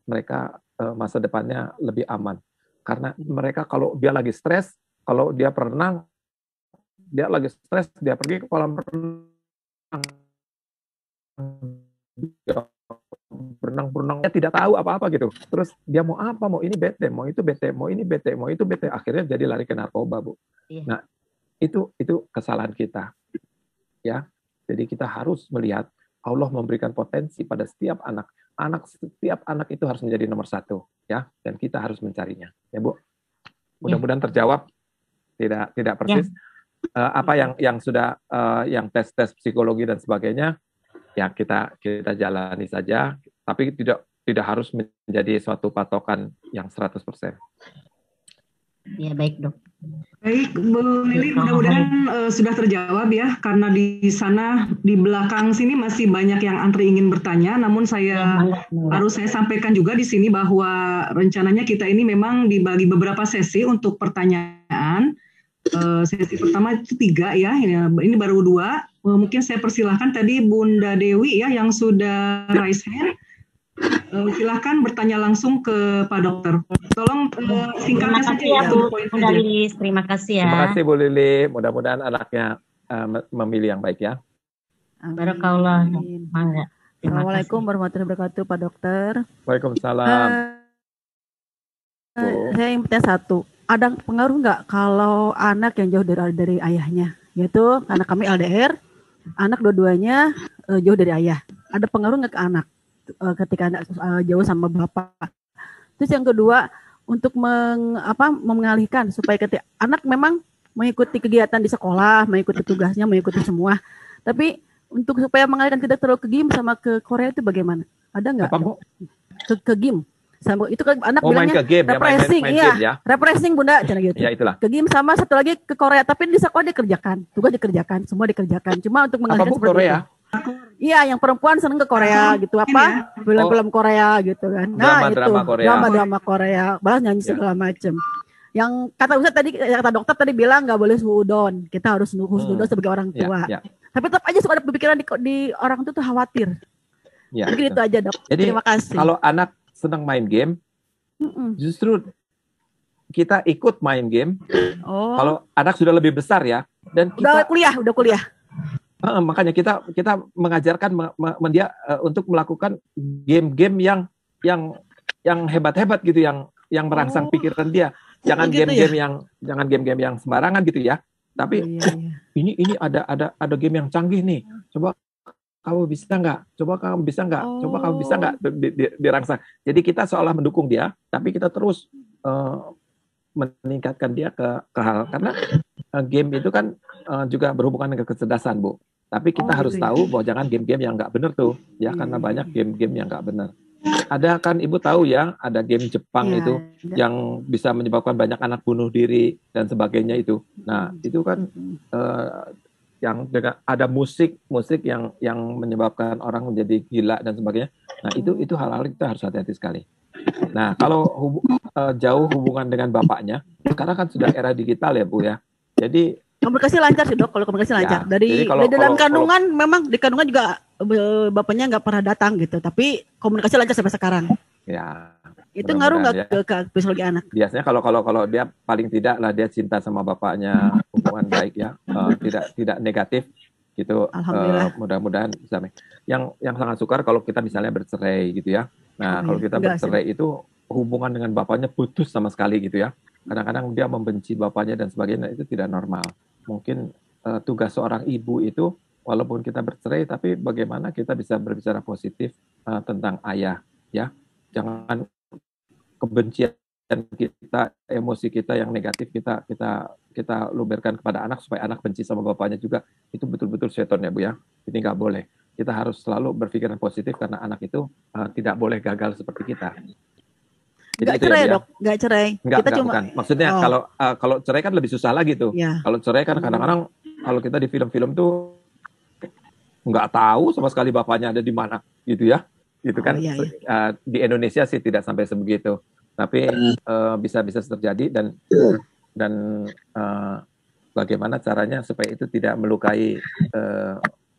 mereka masa depannya lebih aman. Karena mereka kalau dia lagi stres, kalau dia berenang, dia lagi stres, dia pergi ke kolam renang, berenang-berenangnya tidak tahu apa-apa gitu. Terus dia mau apa, mau ini bete, mau itu bete, mau ini bete, mau itu bete, akhirnya jadi lari ke narkoba, Bu. Iya. Nah, itu kesalahan kita. Ya. Jadi kita harus melihat Allah memberikan potensi pada setiap anak. Setiap anak itu harus menjadi nomor 1, ya, dan kita harus mencarinya. Ya, Bu. Mudah-mudahan terjawab, tidak persis. Apa yang sudah yang tes psikologi dan sebagainya, ya kita jalani saja, tapi tidak harus menjadi suatu patokan yang 100%. Ya, baik, Dok. Baik, Bu Lili, mudah-mudahan sudah terjawab ya, karena di sana di belakang sini masih banyak yang antri ingin bertanya. Namun harus saya sampaikan juga di sini bahwa rencananya kita ini memang dibagi beberapa sesi untuk pertanyaan. Sesi pertama itu 3 ya, ini baru 2. Mungkin saya persilahkan tadi Bunda Dewi ya yang sudah raise hand. Silahkan bertanya langsung ke Pak Dokter. Tolong singkatnya saja ya, Bu Lilis. Terima kasih ya. Terima kasih Bu Lili. Mudah-mudahan anaknya memilih yang baik ya. Barakallah. Mangga. Assalamualaikum warahmatullahi wabarakatuh, Pak Dokter. Waalaikumsalam. Saya ingin bertanya satu. Ada pengaruh nggak kalau anak yang jauh dari ayahnya? Yaitu anak kami LDR, anak dua-duanya jauh dari ayah. Ada pengaruh nggak ke anak ketika anak jauh sama bapak? Terus yang kedua, untuk mengalihkan supaya ketika anak memang mengikuti kegiatan di sekolah, mengikuti tugasnya, mengikuti semua. Tapi untuk supaya mengalihkan tidak terlalu ke game sama ke Korea itu bagaimana? Ada nggak? Ke game. Sama itu kan anak bilangnya game, repressing, main iya, repressing Bunda, cara gitu. Ya itulah. Ke game sama satu lagi ke Korea, tapi di sekolah dikerjakan, tugas dikerjakan, semua dikerjakan. Cuma untuk mengalihkan seperti Korea? Itu. Iya, yang perempuan seneng ke Korea gitu apa? Film-film Korea gitu kan. Nah, drama Korea, balas nyanyi segala macem. Yang kata dokter tadi bilang nggak boleh suudon, kita harus suudon sebagai orang tua. Tapi tetap aja suka ada pemikiran di orang tua tuh khawatir. Mungkin itu aja, Dok. Jadi, terima kasih. Kalau anak senang main game, justru kita ikut main game. Kalau anak sudah lebih besar ya, dan kita udah kuliah. Makanya kita mengajarkan dia untuk melakukan game-game yang hebat-hebat gitu, yang merangsang pikiran dia. Jangan game-game yang sembarangan gitu ya. Tapi ini ada game yang canggih nih. Coba kamu bisa nggak? Coba kamu bisa nggak? Dirangsang. Jadi kita seolah mendukung dia, tapi kita terus meningkatkan dia ke hal, karena game itu kan juga berhubungan dengan kecerdasan, Bu. Tapi kita harus tahu bahwa jangan game-game yang nggak benar tuh, ya, karena banyak game-game yang nggak benar. Ada kan Ibu tahu ya, ada game Jepang itu yang bisa menyebabkan banyak anak bunuh diri dan sebagainya itu. Nah itu kan yang ada musik yang menyebabkan orang menjadi gila dan sebagainya. Nah itu hal-hal kita harus hati-hati sekali. Nah kalau jauh hubungan dengan bapaknya, sekarang kan sudah era digital ya Bu ya. Jadi komunikasi lancar sih Dok, kalau komunikasi lancar. Dari dalam kandungan memang di kandungan juga bapaknya nggak pernah datang gitu, tapi komunikasi lancar sampai sekarang. Ya. Itu ngaruh nggak ke psikologi anak? Biasanya kalau dia paling tidak lah dia cinta sama bapaknya, hubungan baik ya, tidak negatif gitu. Mudah-mudahan bisa. Yang sangat sukar kalau kita misalnya bercerai gitu ya. Nah kalau kita bercerai itu hubungan dengan bapaknya putus sama sekali gitu ya. Kadang-kadang dia membenci bapaknya dan sebagainya, itu tidak normal. Mungkin tugas seorang ibu itu walaupun kita bercerai, tapi bagaimana kita bisa berbicara positif tentang ayah ya. Jangan kebencian kita, emosi kita yang negatif kita luberkan kepada anak supaya anak benci sama bapaknya juga. Itu betul-betul seton ya Bu ya. Ini nggak boleh. Kita harus selalu berpikiran positif karena anak itu tidak boleh gagal seperti kita. Nggak cerai ya, Dok? Nggak cerai. Bukan. Maksudnya kalau cerai kan lebih susah lagi tuh. Ya. Kalau cerai kan kadang-kadang kalau kita di film-film tuh nggak tahu sama sekali bapaknya ada di mana gitu ya. Gitu kan. Di Indonesia sih tidak sampai sebegitu. Tapi bisa terjadi dan bagaimana caranya supaya itu tidak melukai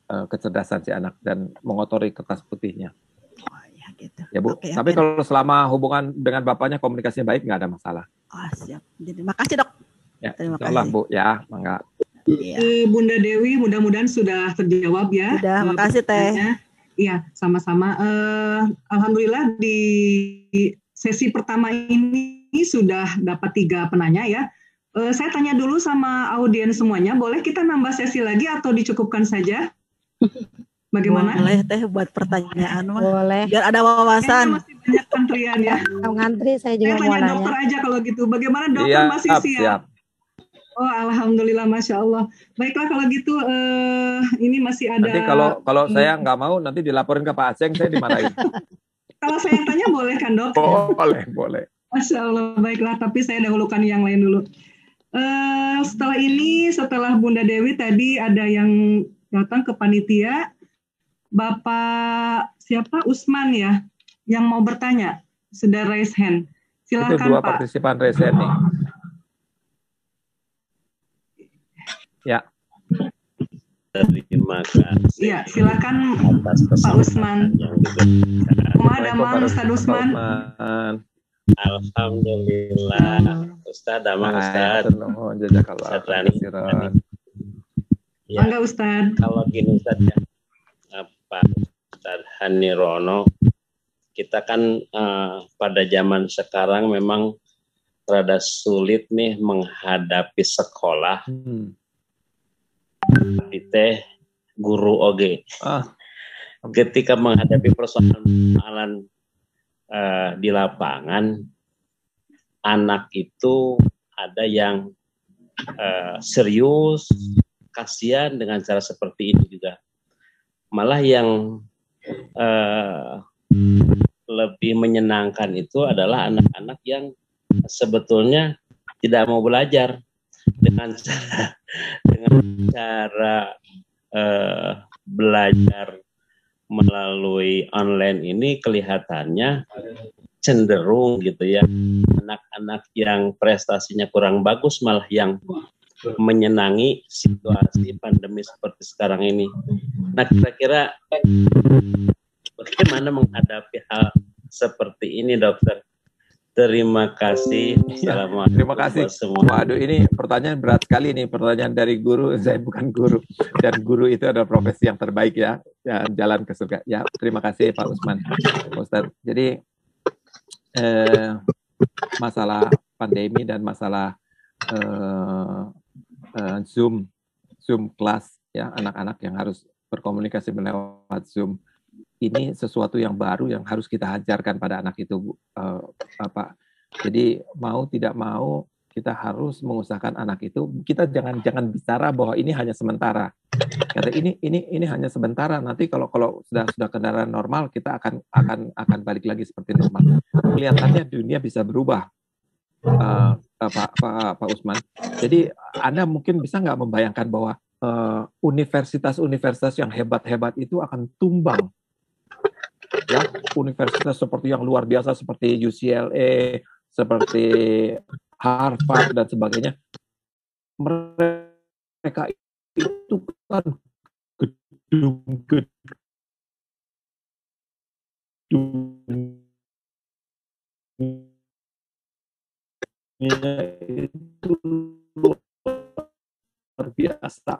kecerdasan si anak dan mengotori kertas putihnya. Oh, ya gitu. Ya Bu, Oke, tapi oke. kalau selama hubungan dengan bapaknya komunikasinya baik, nggak ada masalah. Oh, siap. Jadi makasih dok. Ya, Terima insyaallah kasih. Bu, ya, mangga. Iya. Bunda Dewi, mudah-mudahan sudah terjawab ya. Sudah, makasih Teh. pertanyaannya. Iya, sama-sama. Alhamdulillah di sesi pertama ini sudah dapat 3 penanya ya. Saya tanya dulu sama audiens semuanya, boleh kita nambah sesi lagi atau dicukupkan saja? Bagaimana? Boleh Teh buat pertanyaan mah. Boleh. Biar ada Kayaknya wawasan. masih banyak antrian ya. Ngantri saya juga Saya mau tanya nanya. dokter aja kalau gitu. Bagaimana dokter Iya, masih siap? siap. Oh, alhamdulillah, masya Allah. Baiklah kalau gitu, ini masih ada. Nanti kalau saya nggak mau, nanti dilaporin ke Pak Aceng, saya dimarahin. Kalau saya tanya boleh kan dok? Boleh. Masya Allah, baiklah. Tapi saya dahulukan yang lain dulu. Setelah ini, setelah Bunda Dewi tadi ada yang datang ke panitia, Bapak siapa? Usman ya, yang mau bertanya, sudah raise hand. Itu Silakan 2 Pak. partisipan resen nih. Ya. Terima kasih. Iya, silakan atas Pak Usman. kesempatan yang diberikan. Kumaha damang Ustaz Usman. Alhamdulillah, Ustaz, damang Ustaz. Jazakallah. Ustaz Rani. Ya, Bangga Ustaz. kalau gini Ustaz ya, Ustaz Hanirono, kita kan pada zaman sekarang memang rada sulit nih menghadapi sekolah. Teh guru oge. Ketika menghadapi persoalan di lapangan, anak itu ada yang serius, kasihan dengan cara seperti ini juga. Malah yang lebih menyenangkan itu adalah anak-anak yang sebetulnya tidak mau belajar dengan cara belajar melalui online ini kelihatannya cenderung gitu ya, anak-anak yang prestasinya kurang bagus malah yang menyenangi situasi pandemi seperti sekarang ini. Nah, kira-kira bagaimana menghadapi hal seperti ini, dokter? Terima kasih. Assalamualaikum. Terima kasih. Waduh, ini pertanyaan berat sekali nih, pertanyaan dari guru. Saya bukan guru, dan guru itu adalah profesi yang terbaik ya, jalan ke surga. Ya, terima kasih Pak Usman, Ustaz. Jadi masalah pandemi dan masalah Zoom kelas ya, anak-anak yang harus berkomunikasi lewat Zoom. Ini sesuatu yang baru yang harus kita ajarkan pada anak itu, Pak. Jadi mau tidak mau kita harus mengusahakan anak itu, kita jangan bicara bahwa ini hanya sementara. Kata ini hanya sementara. Nanti kalau sudah kendaraan normal, kita akan balik lagi seperti normal. Kelihatannya dunia bisa berubah, Pak Usman. Jadi Anda mungkin bisa nggak membayangkan bahwa universitas-universitas yang hebat-hebat itu akan tumbang. Ya, universitas seperti yang luar biasa seperti UCLA, seperti Harvard dan sebagainya, mereka itu kan gedung-gedung itu luar biasa,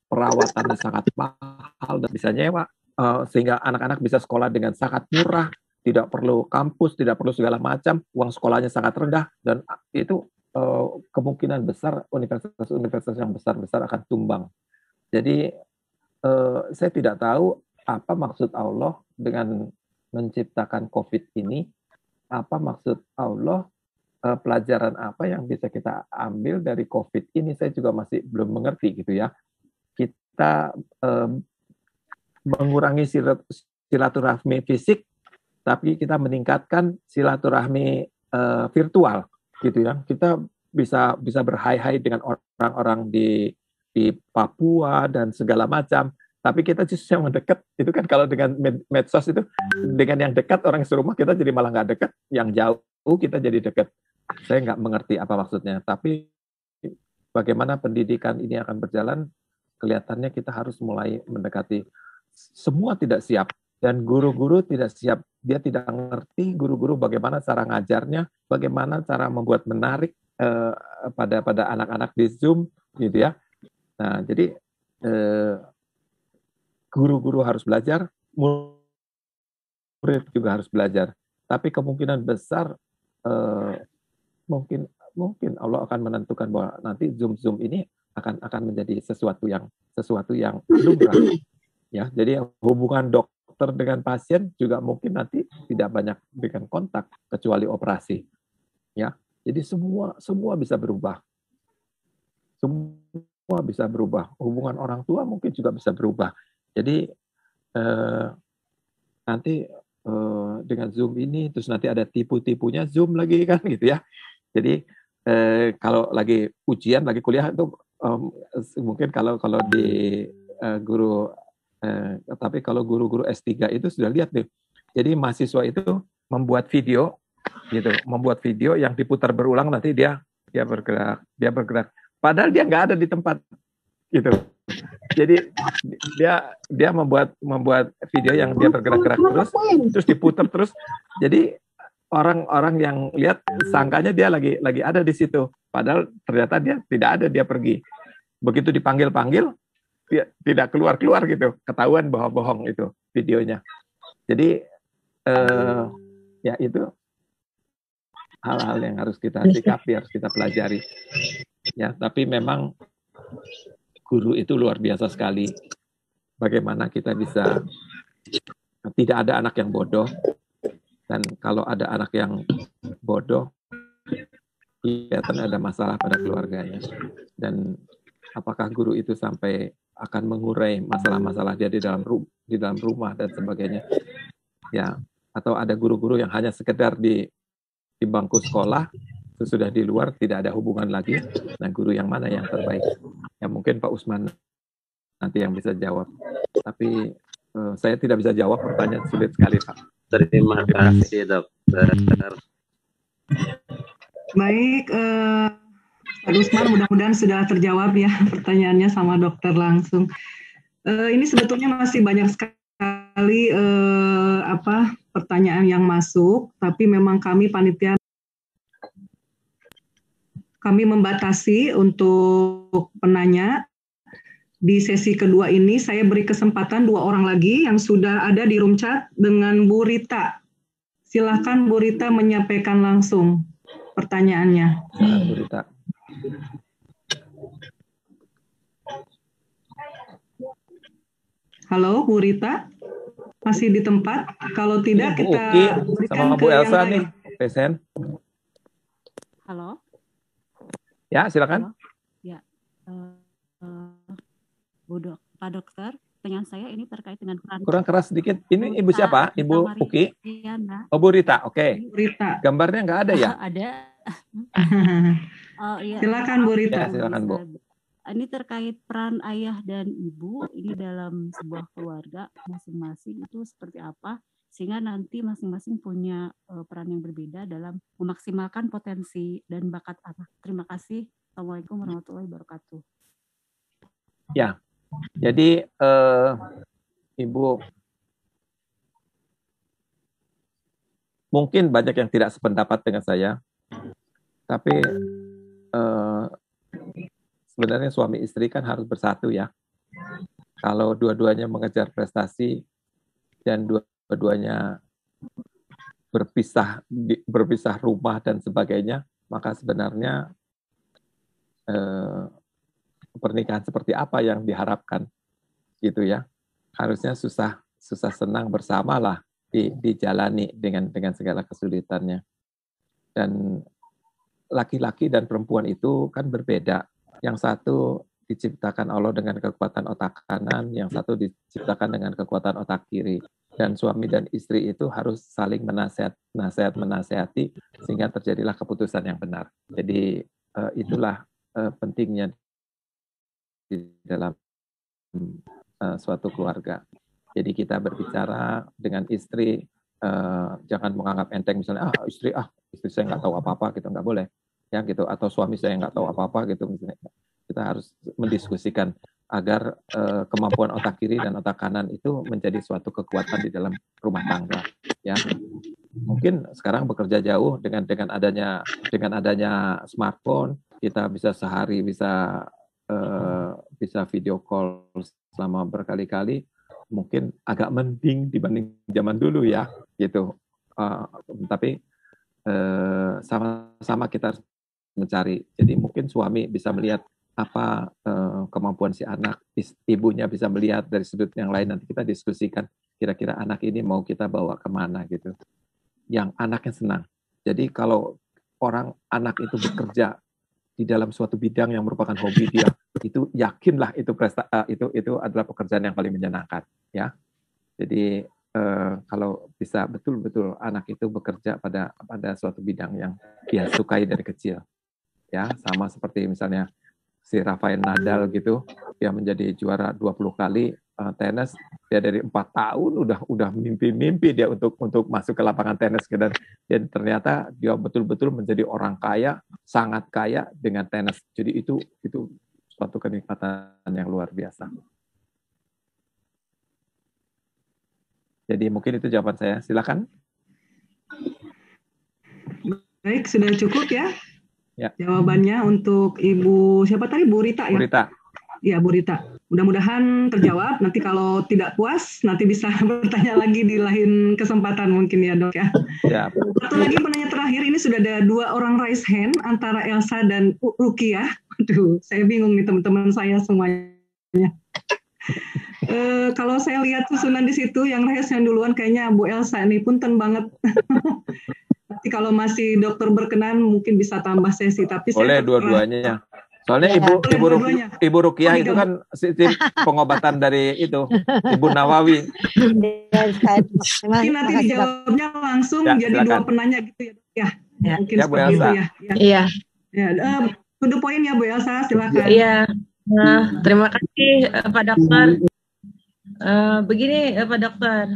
perawatannya sangat mahal dan bisa nyewa. Sehingga anak-anak bisa sekolah dengan sangat murah, tidak perlu kampus, tidak perlu segala macam, uang sekolahnya sangat rendah, dan itu kemungkinan besar universitas-universitas yang besar-besar akan tumbang. Jadi saya tidak tahu apa maksud Allah dengan menciptakan COVID ini, apa maksud Allah, pelajaran apa yang bisa kita ambil dari COVID ini, saya juga masih belum mengerti gitu ya. Kita mengurangi silaturahmi fisik, tapi kita meningkatkan silaturahmi virtual, gitu ya. Kita bisa berhai-hai dengan orang-orang di Papua dan segala macam. Tapi kita justru yang mendekat, itu kan kalau dengan medsos itu, dengan yang dekat orang serumah kita jadi malah nggak dekat, yang jauh kita jadi dekat. Saya nggak mengerti apa maksudnya, tapi bagaimana pendidikan ini akan berjalan, kelihatannya kita harus mulai mendekati. Semua tidak siap, dan guru-guru tidak siap. Dia tidak ngerti guru-guru bagaimana cara ngajarnya, bagaimana cara membuat menarik pada anak-anak di Zoom, gitu ya. Nah, jadi guru-guru harus belajar, murid juga harus belajar. Tapi kemungkinan besar mungkin Allah akan menentukan bahwa nanti Zoom ini akan menjadi sesuatu yang lumrah. Ya, jadi hubungan dokter dengan pasien juga mungkin nanti tidak banyak dengan kontak kecuali operasi. Ya, jadi semua bisa berubah. Semua bisa berubah. Hubungan orang tua mungkin juga bisa berubah. Jadi nanti dengan Zoom ini, terus nanti ada tipu-tipunya Zoom lagi kan gitu ya. Jadi kalau lagi ujian, lagi kuliah itu mungkin kalau di guru, tapi kalau guru-guru S3 itu sudah lihat nih. Jadi mahasiswa itu membuat video yang diputar berulang, nanti dia bergerak. Padahal dia nggak ada di tempat gitu. Jadi dia membuat video yang dia bergerak-gerak terus diputar terus. Jadi orang-orang yang lihat sangkanya dia lagi ada di situ, padahal ternyata dia tidak ada, dia pergi. Begitu dipanggil dia tidak keluar gitu, ketahuan bahwa bohong itu videonya. Jadi ya itu hal-hal yang harus kita sikapi, harus kita pelajari. Ya, tapi memang guru itu luar biasa sekali. Bagaimana kita bisa, tidak ada anak yang bodoh, dan kalau ada anak yang bodoh, kelihatan ada masalah pada keluarganya. Dan apakah guru itu sampai akan mengurai masalah-masalah dia di dalam rumah dan sebagainya? Ya, atau ada guru-guru yang hanya sekedar di bangku sekolah, sesudah di luar tidak ada hubungan lagi. Nah, guru yang mana yang terbaik? Ya mungkin Pak Usman nanti yang bisa jawab. Tapi saya tidak bisa jawab, pertanyaan sulit sekali, Pak. Terima kasih, dokter. Baik, Pak Usman, mudah-mudahan sudah terjawab ya pertanyaannya sama dokter langsung. Ini sebetulnya masih banyak sekali pertanyaan yang masuk, tapi memang kami panitia membatasi untuk penanya. Di sesi kedua ini saya beri kesempatan 2 orang lagi yang sudah ada di room chat dengan Bu Rita. Silakan Bu Rita menyampaikan langsung pertanyaannya. Bu Rita. Halo Bu Rita, masih di tempat? Kalau tidak kita berikan sama Bu Elsa nih, Pesen. Halo. Ya, silakan. Halo. Ya, Pak Dokter, pertanyaan saya ini terkait dengan peran. Kurang keras sedikit. Ini Ibu siapa? Ibu Uki? Oh, Bu Rita. Oke. Rita. Gambarnya nggak ada ya? Ada. Oh, iya. Silakan Bu Rita. Ya, silakan Bu. Ini terkait peran ayah dan ibu ini dalam sebuah keluarga masing-masing itu seperti apa, sehingga nanti masing-masing punya peran yang berbeda dalam memaksimalkan potensi dan bakat anak. Terima kasih. Assalamualaikum warahmatullahi wabarakatuh. Ya, jadi Ibu, mungkin banyak yang tidak sependapat dengan saya, tapi sebenarnya suami istri kan harus bersatu ya. Kalau dua-duanya mengejar prestasi dan dua-duanya berpisah rumah dan sebagainya, maka sebenarnya pernikahan seperti apa yang diharapkan gitu ya. Harusnya susah senang bersamalah dijalani dengan segala kesulitannya. Dan laki-laki dan perempuan itu kan berbeda. Yang satu diciptakan Allah dengan kekuatan otak kanan, yang satu diciptakan dengan kekuatan otak kiri. Dan suami dan istri itu harus saling menasehati sehingga terjadilah keputusan yang benar. Jadi itulah pentingnya di dalam suatu keluarga. Jadi kita berbicara dengan istri, jangan menganggap enteng misalnya istri saya nggak tahu apa-apa, gitu, nggak boleh. ya gitu, atau suami saya nggak tahu apa-apa gitu misalnya. Kita harus mendiskusikan agar kemampuan otak kiri dan otak kanan itu menjadi suatu kekuatan di dalam rumah tangga, ya. Mungkin sekarang bekerja jauh dengan adanya smartphone, kita bisa sehari bisa video call selama berkali-kali, mungkin agak mending dibanding zaman dulu ya, gitu. Tapi sama-sama kita harus mencari. Jadi mungkin suami bisa melihat apa kemampuan si anak, ibunya bisa melihat dari sudut yang lain, nanti kita diskusikan kira-kira anak ini mau kita bawa kemana gitu. Yang anaknya senang. Jadi kalau anak itu bekerja di dalam suatu bidang yang merupakan hobi dia, itu yakinlah itu adalah pekerjaan yang paling menyenangkan, ya. Jadi kalau bisa betul-betul anak itu bekerja pada suatu bidang yang dia sukai dari kecil, ya, sama seperti misalnya si Rafael Nadal gitu, dia menjadi juara 20 kali tenis, dia dari 4 tahun udah mimpi dia untuk masuk ke lapangan tenis, dan ternyata dia betul-betul menjadi orang kaya, sangat kaya dengan tenis. Jadi itu suatu kenikmatan yang luar biasa. Jadi mungkin itu jawaban saya. Silakan. Baik, sudah cukup ya. Ya. Jawabannya untuk Ibu siapa tadi? Bu Rita ya? Bu Rita. Iya, Bu Rita. Mudah-mudahan terjawab. Nanti kalau tidak puas, nanti bisa bertanya lagi di lain kesempatan mungkin ya, Dok ya. Ya. Satu lagi penanya terakhir, ini sudah ada 2 orang raise hand antara Elsa dan Rukia. Aduh, saya bingung nih teman-teman saya semuanya. Kalau saya lihat susunan di situ, yang raise hand duluan kayaknya Bu Elsa nih, punten banget. Nanti kalau masih dokter berkenan mungkin bisa tambah sesi, tapi boleh dua-duanya. Soalnya Ibu Rukiah itu kan sistem pengobatan dari itu Ibu Nawawi. Nanti dijawabnya langsung ya, jadi silakan. 2 penanya gitu ya. Mungkin ya, seperti itu ya. Iya. To the point ya Bu Elsa, silakan. Iya. Terima kasih Pak Dokter. Begini Pak Dokter,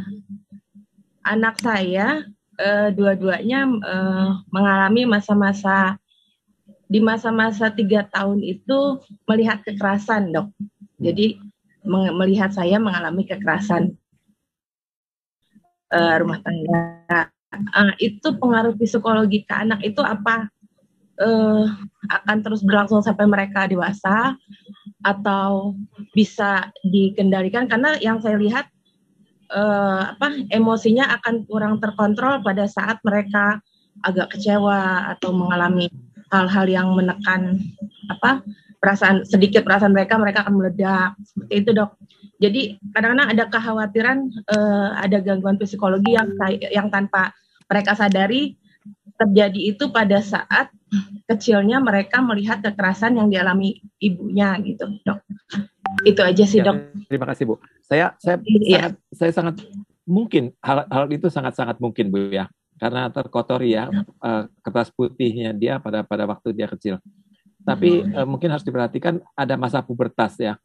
anak saya dua-duanya mengalami masa-masa 3 tahun itu melihat kekerasan, Dok. Jadi melihat saya mengalami kekerasan rumah tangga. Itu pengaruh psikologi ke anak itu apa? Akan terus berlangsung sampai mereka dewasa atau bisa dikendalikan? Karena yang saya lihat emosinya akan kurang terkontrol pada saat mereka agak kecewa atau mengalami hal-hal yang menekan perasaan mereka akan meledak seperti itu, Dok. Jadi kadang-kadang ada kekhawatiran ada gangguan psikologi yang tanpa mereka sadari terjadi itu pada saat kecilnya mereka melihat kekerasan yang dialami ibunya gitu, Dok. Itu aja sih, Dok. Terima kasih, Bu. Saya sangat mungkin hal itu sangat mungkin, Bu, ya. Karena terkotori ya kertas putihnya dia pada waktu dia kecil. Tapi mungkin harus diperhatikan ada masa pubertas ya.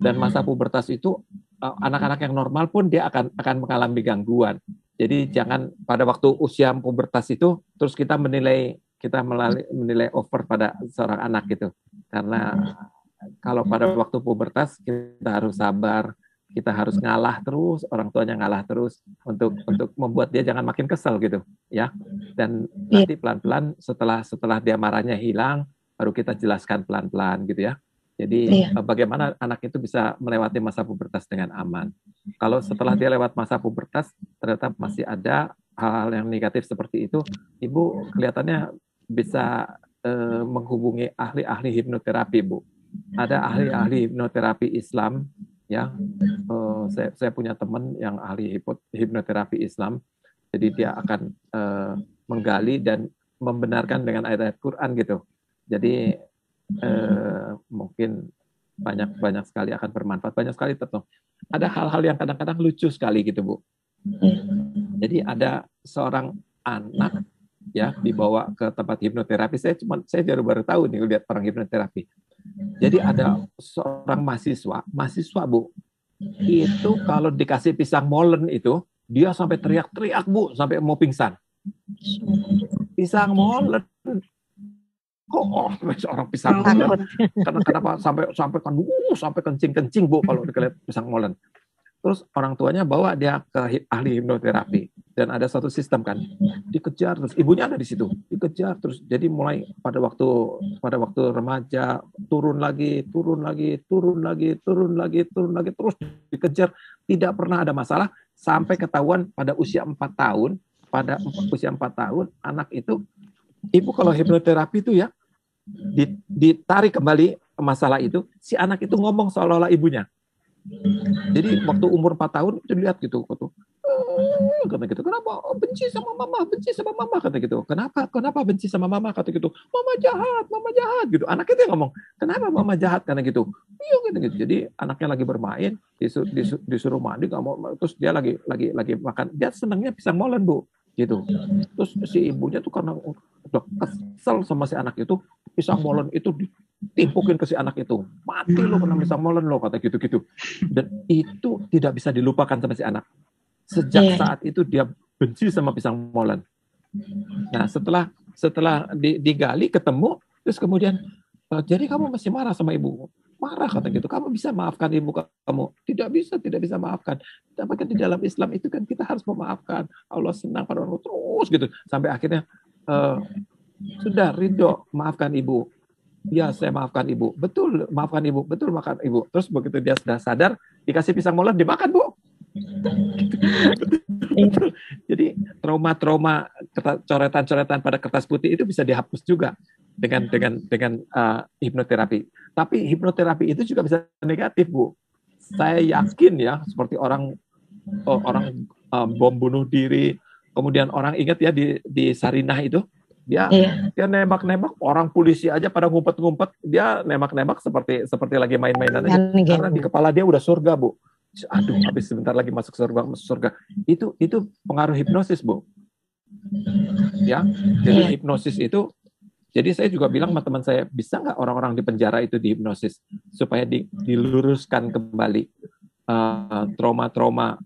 Dan masa pubertas itu anak-anak yang normal pun dia akan mengalami gangguan. Jadi jangan pada waktu usia pubertas itu terus kita menilai over pada seorang anak gitu. Karena kalau pada waktu pubertas kita harus sabar, kita harus ngalah terus, orang tuanya ngalah terus untuk membuat dia jangan makin kesel gitu, ya. Dan nanti pelan-pelan setelah dia marahnya hilang, baru kita jelaskan pelan-pelan gitu ya. Jadi bagaimana anak itu bisa melewati masa pubertas dengan aman. Kalau setelah dia lewat masa pubertas ternyata masih ada hal-hal yang negatif seperti itu, Ibu kelihatannya bisa menghubungi ahli-ahli hipnoterapi, Bu. Ada ahli-ahli hipnoterapi Islam. Ya, saya punya teman yang ahli hipnoterapi Islam, jadi dia akan menggali dan membenarkan dengan ayat-ayat Quran gitu. Jadi mungkin banyak sekali akan bermanfaat, banyak sekali tertolong. Ada hal-hal yang kadang-kadang lucu sekali gitu, Bu. Jadi ada seorang anak ya dibawa ke tempat hipnoterapi. Saya baru tahu nih lihat orang hipnoterapi. Jadi ada seorang mahasiswa Bu, itu kalau dikasih pisang molen itu, dia sampai teriak-teriak Bu, sampai mau pingsan. Pisang molen seorang pisang molen. Takut. Kenapa sampai kencing Bu kalau dilihat pisang molen. Terus orang tuanya bawa dia ke ahli hipnoterapi dan ada satu sistem kan, dikejar terus ibunya ada di situ, dikejar terus. Jadi mulai pada waktu remaja turun lagi terus dikejar, tidak pernah ada masalah sampai ketahuan pada usia 4 tahun. Pada usia 4 tahun anak itu, ibu kalau hipnoterapi itu ya ditarik kembali masalah itu, si anak itu ngomong seolah-olah ibunya. Jadi waktu umur 4 tahun itu dilihat gitu, kata gitu, kenapa benci sama mama kata gitu, kenapa benci sama mama kata gitu, mama jahat gitu, anak itu yang ngomong, kenapa mama jahat karena gitu, iya kata gitu. Jadi anaknya lagi bermain, disuruh mandi nggak mau, terus dia lagi makan, dia senangnya pisang molen Bu, gitu. Terus si ibunya tuh karena udah kesel sama si anak itu, pisang molen itu ditimpukin ke si anak itu, mati lo kena pisang molen lo kata gitu. Dan itu tidak bisa dilupakan sama si anak. Sejak saat itu dia benci sama pisang molen. Nah setelah digali ketemu, terus kemudian jadi kamu masih marah sama ibu? Marah kata gitu. Kamu bisa maafkan ibu kamu? Tidak bisa maafkan. Tapi kan di dalam Islam itu kan kita harus memaafkan. Allah senang pada orang terus gitu. Sampai akhirnya sudah ridho maafkan ibu. Ya saya maafkan ibu. Betul maafkan ibu. Betul maafkan ibu. Terus begitu dia sudah sadar, dikasih pisang molen dimakan Bu. Jadi trauma-trauma coretan-coretan pada kertas putih itu bisa dihapus juga dengan hipnoterapi. Tapi hipnoterapi itu juga bisa negatif Bu. Saya yakin ya, seperti orang bom bunuh diri, kemudian orang ingat ya di Sarinah itu, dia nembak-nembak, orang polisi aja pada ngumpet-ngumpet, dia nembak-nembak seperti lagi main-mainan aja, karena di kepala dia udah surga Bu. Aduh, habis sebentar lagi masuk surga. Itu pengaruh hipnosis Bu. Ya, jadi hipnosis itu. Jadi saya juga bilang sama teman saya, bisa nggak orang-orang di penjara itu dihipnosis supaya diluruskan kembali trauma-trauma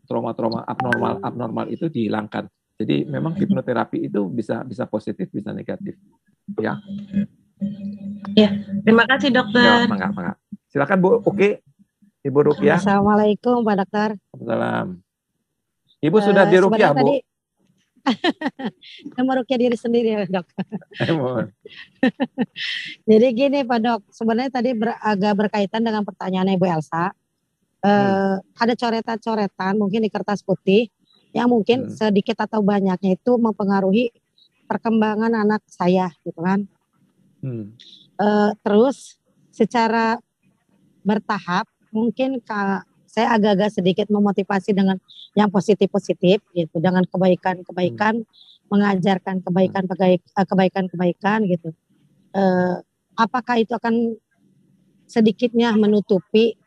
abnormal itu dihilangkan. Jadi memang hipnoterapi itu bisa positif, bisa negatif. Ya. Ya, terima kasih dokter. Ya, mangga. Silakan Bu. Oke. Ibu Rukiah. Assalamualaikum Pak Dokter. Assalamualaikum. Ibu sudah di Rukiah Bu? Merukiah diri sendiri ya Dok. Jadi gini Pak Dok, sebenarnya tadi agak berkaitan dengan pertanyaan Ibu Elsa. Ada coretan-coretan mungkin di kertas putih yang mungkin sedikit atau banyaknya itu mempengaruhi perkembangan anak saya gitu kan. Terus secara bertahap mungkin saya agak-agak sedikit memotivasi dengan yang positif-positif gitu, dengan kebaikan-kebaikan, mengajarkan kebaikan-kebaikan gitu. Apakah itu akan sedikitnya menutupi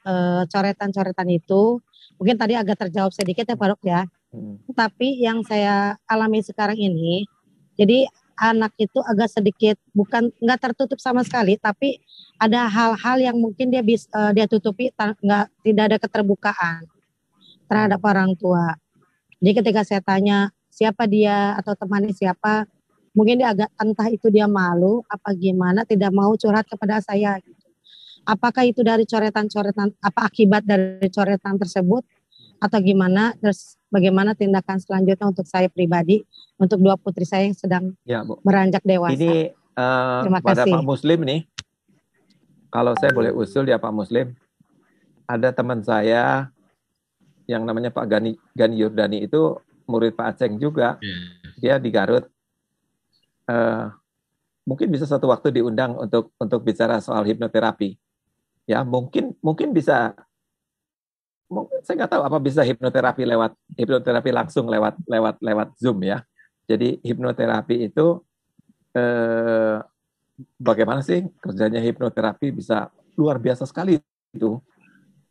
coretan-coretan itu? Mungkin tadi agak terjawab sedikit ya Pak Dok ya. Tapi yang saya alami sekarang ini, jadi anak itu agak sedikit nggak tertutup sama sekali, tapi ada hal-hal yang mungkin dia tutupi, tidak ada keterbukaan terhadap orang tua. Jadi ketika saya tanya siapa dia atau temannya siapa, mungkin dia agak entah itu dia malu apa gimana, tidak mau curhat kepada saya. Apakah itu dari coretan-coretan, apa akibat dari coretan tersebut atau gimana? Terus bagaimana tindakan selanjutnya untuk saya pribadi, untuk dua putri saya yang sedang beranjak dewasa? Ini terima pada kasih. Pak Muslim nih. Kalau saya boleh usul ya Pak Muslim, ada teman saya yang namanya Pak Gani Yurdani itu murid Pak Aceng juga, dia di Garut. Mungkin bisa satu waktu diundang untuk bicara soal hipnoterapi. Ya mungkin bisa, saya nggak tahu apa bisa hipnoterapi langsung lewat Zoom ya. Jadi hipnoterapi itu bagaimana sih kerjanya hipnoterapi, bisa luar biasa sekali itu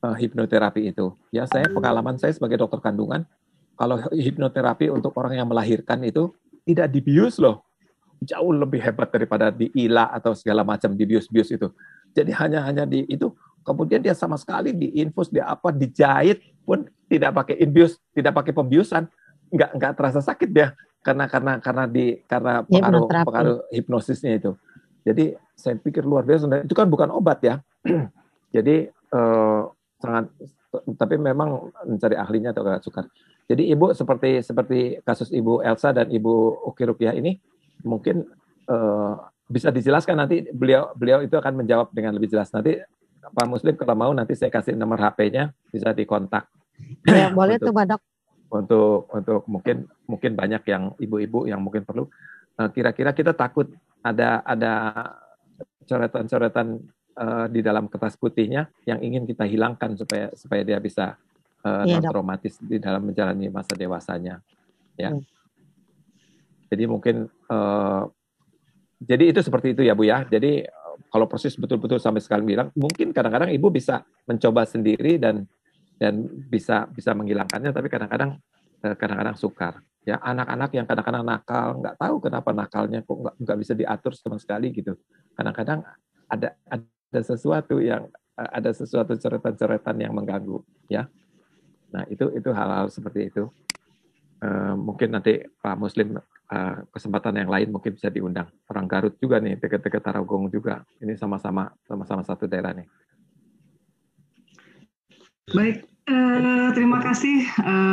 hipnoterapi itu. Ya pengalaman saya sebagai dokter kandungan, kalau hipnoterapi untuk orang yang melahirkan itu tidak dibius loh, jauh lebih hebat daripada diila atau segala macam dibius itu. Jadi hanya di itu, kemudian dia sama sekali diinfus, dijahit pun tidak pakai inbius, tidak pakai pembiusan, nggak terasa sakit dia karena pengaruh hipnosisnya itu. Jadi saya pikir luar biasa. Dan itu kan bukan obat ya. Jadi sangat, tapi memang mencari ahlinya atau agak sukar. Jadi Ibu seperti kasus Ibu Elsa dan Ibu Uki Rupiah ini mungkin bisa dijelaskan nanti, beliau itu akan menjawab dengan lebih jelas. Nanti Pak Muslim kalau mau nanti saya kasih nomor HP-nya, bisa dikontak. Ya, boleh tuh Pak Dok. Untuk mungkin banyak yang ibu-ibu yang mungkin perlu. Kira-kira kita takut ada coretan-coretan di dalam kertas putihnya yang ingin kita hilangkan supaya dia bisa Iya, non Dok. traumatis di dalam menjalani masa dewasanya, ya. Hmm. Jadi mungkin jadi itu seperti itu ya Bu ya. Jadi kalau proses betul-betul sampai sekarang bilang, mungkin kadang-kadang ibu bisa mencoba sendiri dan bisa menghilangkannya, tapi kadang-kadang sukar. Ya, anak-anak yang kadang-kadang nakal, nggak tahu kenapa nakalnya kok nggak bisa diatur sama sekali gitu. Kadang-kadang ada sesuatu coretan-coretan yang mengganggu, ya. Nah, itu hal-hal seperti itu. Mungkin nanti Pak Muslim kesempatan yang lain mungkin bisa diundang. Orang Garut juga nih, dekat-dekat Tarogong juga. Ini sama-sama satu daerah nih. Baik, terima kasih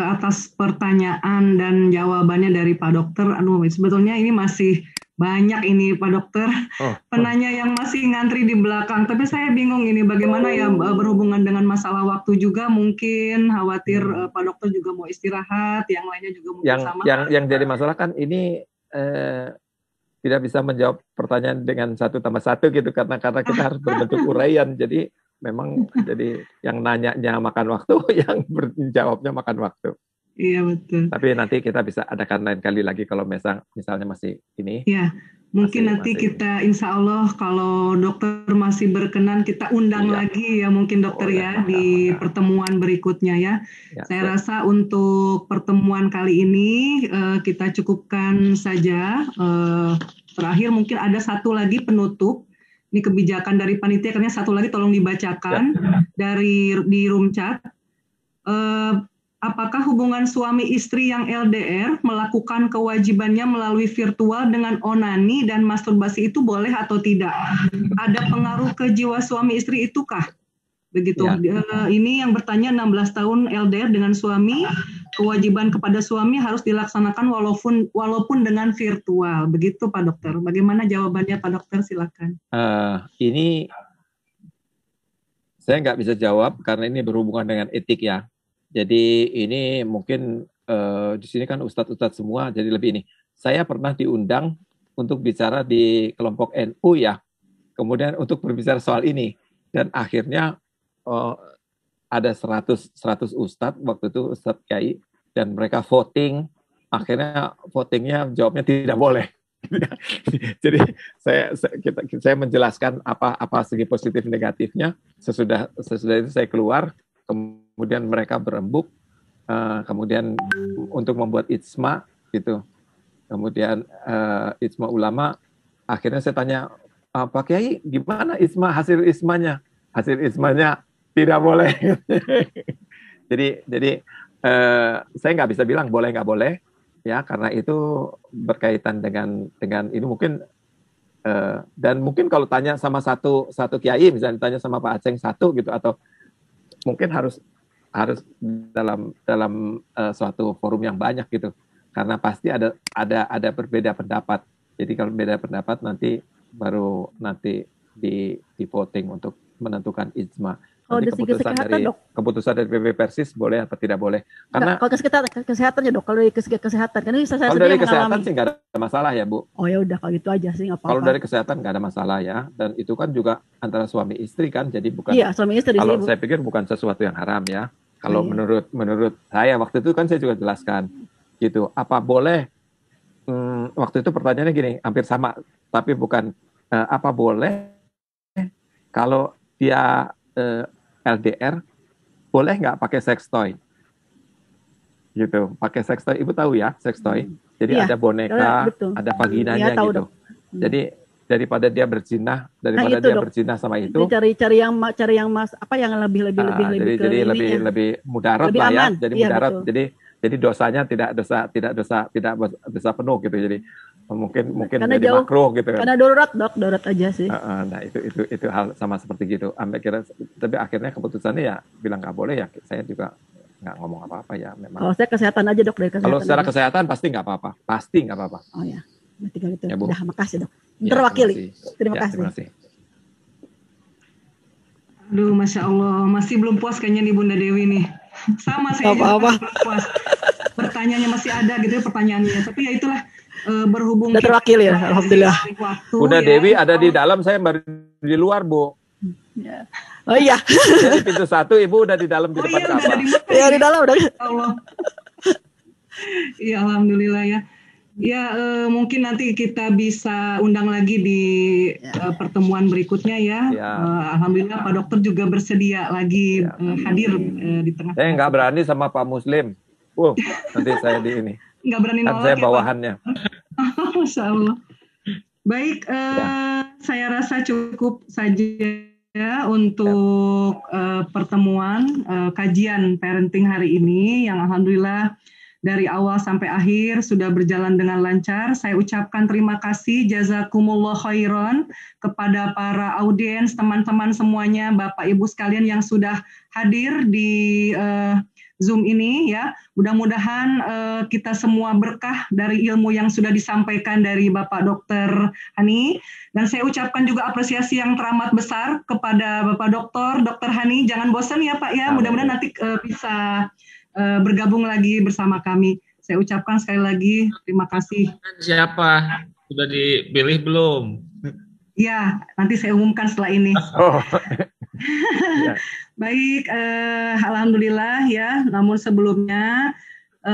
atas pertanyaan dan jawabannya dari Pak Dokter. Sebetulnya ini masih banyak ini Pak Dokter, penanya yang masih ngantri di belakang. Tapi saya bingung ini bagaimana ya berhubungan dengan masalah waktu juga, mungkin khawatir Pak Dokter juga mau istirahat, yang lainnya juga mungkin sama. Yang jadi masalah kan ini tidak bisa menjawab pertanyaan dengan 1 tambah 1 gitu, karena kita harus berbentuk uraian. Jadi memang jadi yang nanyanya makan waktu, yang menjawabnya makan waktu. Iya betul. Tapi nanti kita bisa adakan lain kali lagi kalau misalnya masih ini. Ya, mungkin nanti kita insya Allah kalau dokter masih berkenan kita undang lagi ya mungkin dokter di pertemuan berikutnya ya. Saya rasa untuk pertemuan kali ini kita cukupkan saja. Terakhir mungkin ada satu lagi penutup. Ini kebijakan dari panitia, karena satu lagi tolong dibacakan di room chat. Apakah hubungan suami istri yang LDR melakukan kewajibannya melalui virtual dengan onani dan masturbasi itu boleh atau tidak? Ada pengaruh ke jiwa suami istri itu kah? Begitu. Ini yang bertanya 16 tahun LDR dengan suami, kewajiban kepada suami harus dilaksanakan walaupun dengan virtual. Begitu Pak Dokter. Bagaimana jawabannya Pak Dokter? Silakan. Ini saya nggak bisa jawab karena ini berhubungan dengan etik ya. Jadi ini mungkin di sini kan ustadz-ustadz semua, jadi lebih ini. Saya pernah diundang untuk bicara di kelompok NU ya, kemudian untuk berbicara soal ini, dan akhirnya ada 100 ustadz waktu itu, ustadz kiai, dan mereka voting, akhirnya votingnya jawabnya tidak boleh. Jadi saya menjelaskan apa segi positif negatifnya. Sesudah itu saya keluar, kemudian mereka berembuk, kemudian untuk membuat ijma gitu. Kemudian ijma ulama, akhirnya saya tanya, Pak Kiai gimana hasil ijmanya? Hasil ijmanya tidak boleh. jadi saya nggak bisa bilang boleh nggak boleh ya, karena itu berkaitan dengan ini mungkin dan mungkin kalau tanya sama satu kiai, misalnya tanya sama Pak Aceng satu gitu, atau mungkin harus dalam suatu forum yang banyak gitu, karena pasti ada berbeda pendapat. Jadi kalau beda pendapat baru nanti di voting untuk menentukan ijma. Kalau dari segi kesehatan, Dok, keputusan dari PP Persis boleh atau tidak boleh? Karena kalau kesehatan ya Dok, kalau dari segi kesehatan kan bisa saya kalau dari kesehatan sih nggak ada masalah ya Bu. Oh ya udah, kalau gitu aja sih nggak apa-apa. Kalau dari kesehatan nggak ada masalah ya, dan itu kan juga antara suami istri kan, jadi bukan. Iya, suami istri. Kalau saya pikir bukan sesuatu yang haram ya. Kalau menurut saya waktu itu kan saya juga jelaskan gitu. Apa boleh? Waktu itu pertanyaannya gini, hampir sama, tapi bukan apa boleh kalau dia LDR, boleh nggak pakai sex toy? Gitu, pakai sex toy. Ibu tahu ya sex toy? Jadi ada boneka, ada vaginanya gitu. Jadi daripada dia berzina, berzina sama itu. Cari yang lebih lebih mudarat lah ya. Jadi mudarat. Jadi dosanya tidak dosa penuh gitu. Jadi mungkin Karena jadi jauh. makruh gitu kan. Karena darurat dok, darurat aja sih. Nah itu hal sama seperti gitu. Sampai kira, tapi akhirnya keputusannya ya bilang nggak boleh ya. Saya juga nggak ngomong apa-apa ya memang. Kalau saya kesehatan aja dok, dari kesehatan. Kalau secara aja. kesehatan pasti nggak apa-apa, pasti nggak apa-apa. Oh ya, berarti kalau itu. Ya, Bu. Udah, makasih dok. Ya, Terwakili. terima Terima kasih. kasih. Aduh, Masya Allah, masih belum puas kayaknya nih Bunda Dewi nih. Sama saya juga Apa-apa. belum puas. Pertanyaannya masih ada gitu ya pertanyaannya. Tapi ya itulah berhubung Udah terwakili ya, alhamdulillah. Waktu, Bunda ya. Dewi ada di dalam, saya baru di luar, Bu. Ya. Oh iya. Jadi pintu 1, Ibu udah di dalam di Oh depan iya, udah Ka'bah. ada di Mekah Ya ya? di dalam udah. Allah. Ya Alhamdulillah ya. Ya mungkin nanti kita bisa undang lagi di pertemuan berikutnya ya. Ya. Alhamdulillah Pak Dokter juga bersedia lagi Ya. hadir di tengah. Saya nggak berani sama Pak Muslim. Nanti saya di ini. Nggak berani Kan nolak saya ya, Pak? bawahannya. Masya Allah. Baik, saya rasa cukup saja ya untuk pertemuan kajian parenting hari ini yang alhamdulillah dari awal sampai akhir sudah berjalan dengan lancar. Saya ucapkan terima kasih jazakumullah khairan kepada para audiens, teman-teman semuanya, Bapak Ibu sekalian yang sudah hadir di Zoom ini ya. Mudah-mudahan kita semua berkah dari ilmu yang sudah disampaikan dari Bapak Dr. Hani. Dan saya ucapkan juga apresiasi yang teramat besar kepada Bapak Dr. Hani. Jangan bosan ya Pak ya, mudah-mudahan nanti bisa bergabung lagi bersama kami. Saya ucapkan sekali lagi terima kasih. Siapa? Sudah dipilih belum? Ya, nanti saya umumkan setelah ini. Oh. Ya. Baik, alhamdulillah ya. Namun sebelumnya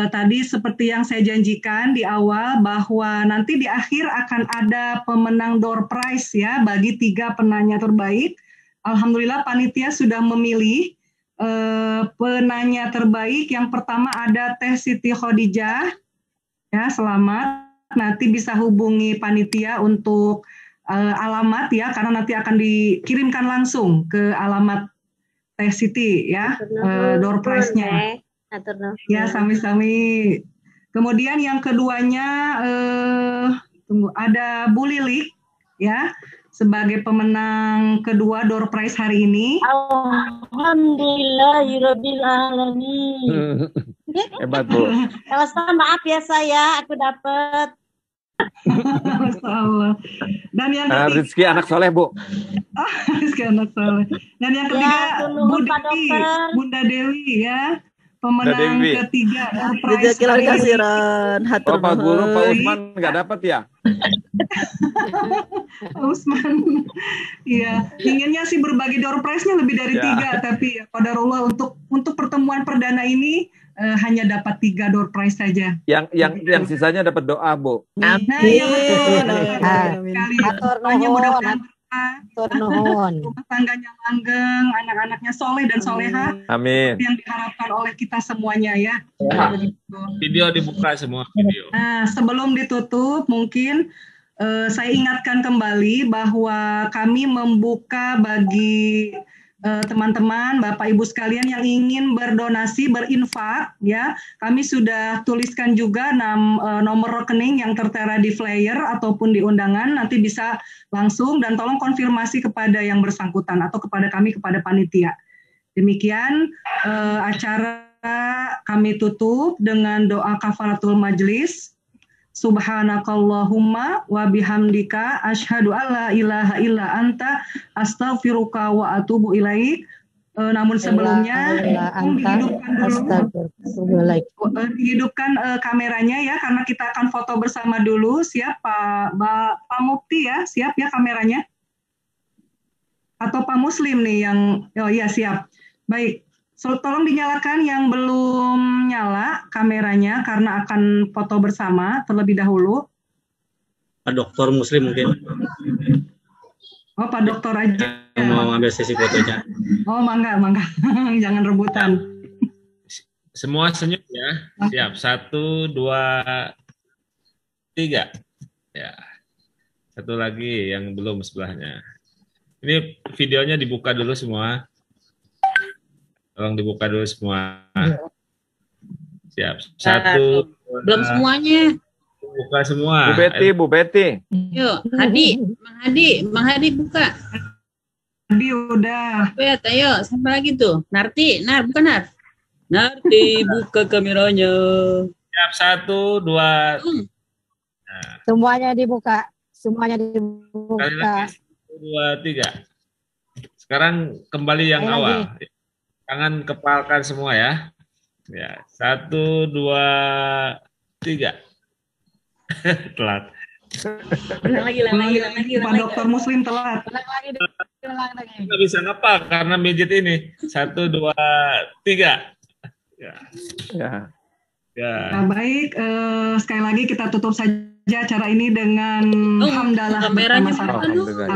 tadi seperti yang saya janjikan di awal bahwa nanti di akhir akan ada pemenang door prize ya bagi 3 penanya terbaik. Alhamdulillah panitia sudah memilih penanya terbaik. Yang pertama ada Teh Siti Khadijah. Ya, selamat. Nanti bisa hubungi panitia untuk alamat ya, karena nanti akan dikirimkan langsung ke alamat Teh Siti ya, door prize-nya. Ya, sami-sami. Kemudian yang keduanya ada Bu Lilik ya, sebagai pemenang kedua door prize hari ini. Alhamdulillahirabbil alamin. Hebat, Bu. Elsa, maaf ya saya, aku dapat. Masalah. Dan yang ketiga, Rizki anak soleh, Bu. Rizki anak soleh. Dan yang ketiga, nuhun, Pak Dokter. Bunda Dewi ya, pemenang Dewi. ketiga door prize. Jazakallahu khairan. Hatur Pak Guru, Pak nuhun. Usman nggak dapat ya? Usman, iya, inginnya sih berbagi door prize-nya lebih dari Ya. 3, tapi ya qadarullah untuk pertemuan perdana ini hanya dapat 3 door prize saja. Yang sisanya dapat doa, Bu. Nah, ya betul. Amin. Hatur Doanya nuhun, mudah-mudahan berkah, hatur nuhun. rumah tangganya langgeng, anak-anaknya soleh dan soleha, Amin. yang diharapkan oleh kita semuanya ya. Begitu. Video dibuka semua video. Nah, sebelum ditutup, mungkin saya ingatkan kembali bahwa kami membuka bagi teman-teman, Bapak Ibu sekalian yang ingin berdonasi, berinfak, ya, kami sudah tuliskan juga nomor rekening yang tertera di flyer ataupun di undangan. Nanti bisa langsung dan tolong konfirmasi kepada yang bersangkutan atau kepada kami, kepada panitia. Demikian acara kami tutup dengan doa kafaratul majlis. Subhanakallahumma wa bihamdika asyhadu alla ilaha illa anta astaghfiruka wa atubu ilaik. Namun sebelumnya dihidupkan kameranya ya, karena kita akan foto bersama dulu. Siap Pak Mufti ya, siap ya kameranya? Atau Pak Muslim nih yang, oh iya siap. Baik. Tolong dinyalakan yang belum nyala kameranya karena akan foto bersama terlebih dahulu. Pak Dokter Muslim mungkin. Oh, Pak Dokter aja. Mau ambil sesi fotonya. Oh, mangga. Jangan rebutan. Semua senyum ya. Siap. 1, 2, 3. Ya. Satu lagi yang belum sebelahnya. Ini videonya dibuka dulu semua. Tolong dibuka dulu semua. Siap. 1, 2, belum semuanya. buka semua. Bu Betty. Yuk, Mang Hadi buka. Hadi udah. Bet, ayo, siapa lagi tuh? Bukan Narti, buka kameranya. Siap, 1, 2. Semuanya dibuka. Sekali lagi, 1, 2, 3. Sekarang kembali yang Ayo awal. lagi. Tangan kepalkan semua ya. Ya, 1, 2, 3. Telat. Ulang lagi. Pak Dokter Muslim telat. Ulang lagi. Nggak bisa ngepal karena mijit ini. 1, 2, 3. Ya. Nah, baik, sekali lagi kita tutup saja acara ini dengan hamdalah bersama-sama.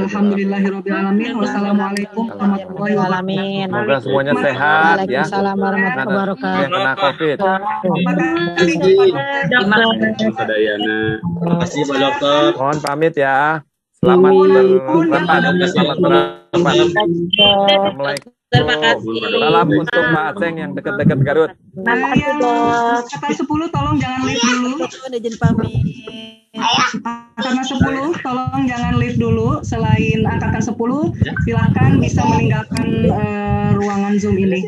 Alhamdulillahirobbilalamin. Wassalamualaikum warahmatullahi wabarakatuh. Semoga semuanya sehat ya. Waalaikumsalam warahmatullahi wabarakatuh. Yang kena COVID. Terima kasih Pak Dokter. Mohon pamit ya. Selamat berlebaran. Selamat berlebaran. Assalamualaikum. Terima kasih. Salam untuk Pak Aceng yang dekat-dekat Garut. Yang angkatan 10 tolong jangan lift dulu. Izin pamit. Angkatan 10 tolong jangan lift dulu. Selain angkatan 10 silahkan bisa meninggalkan ruangan Zoom ini.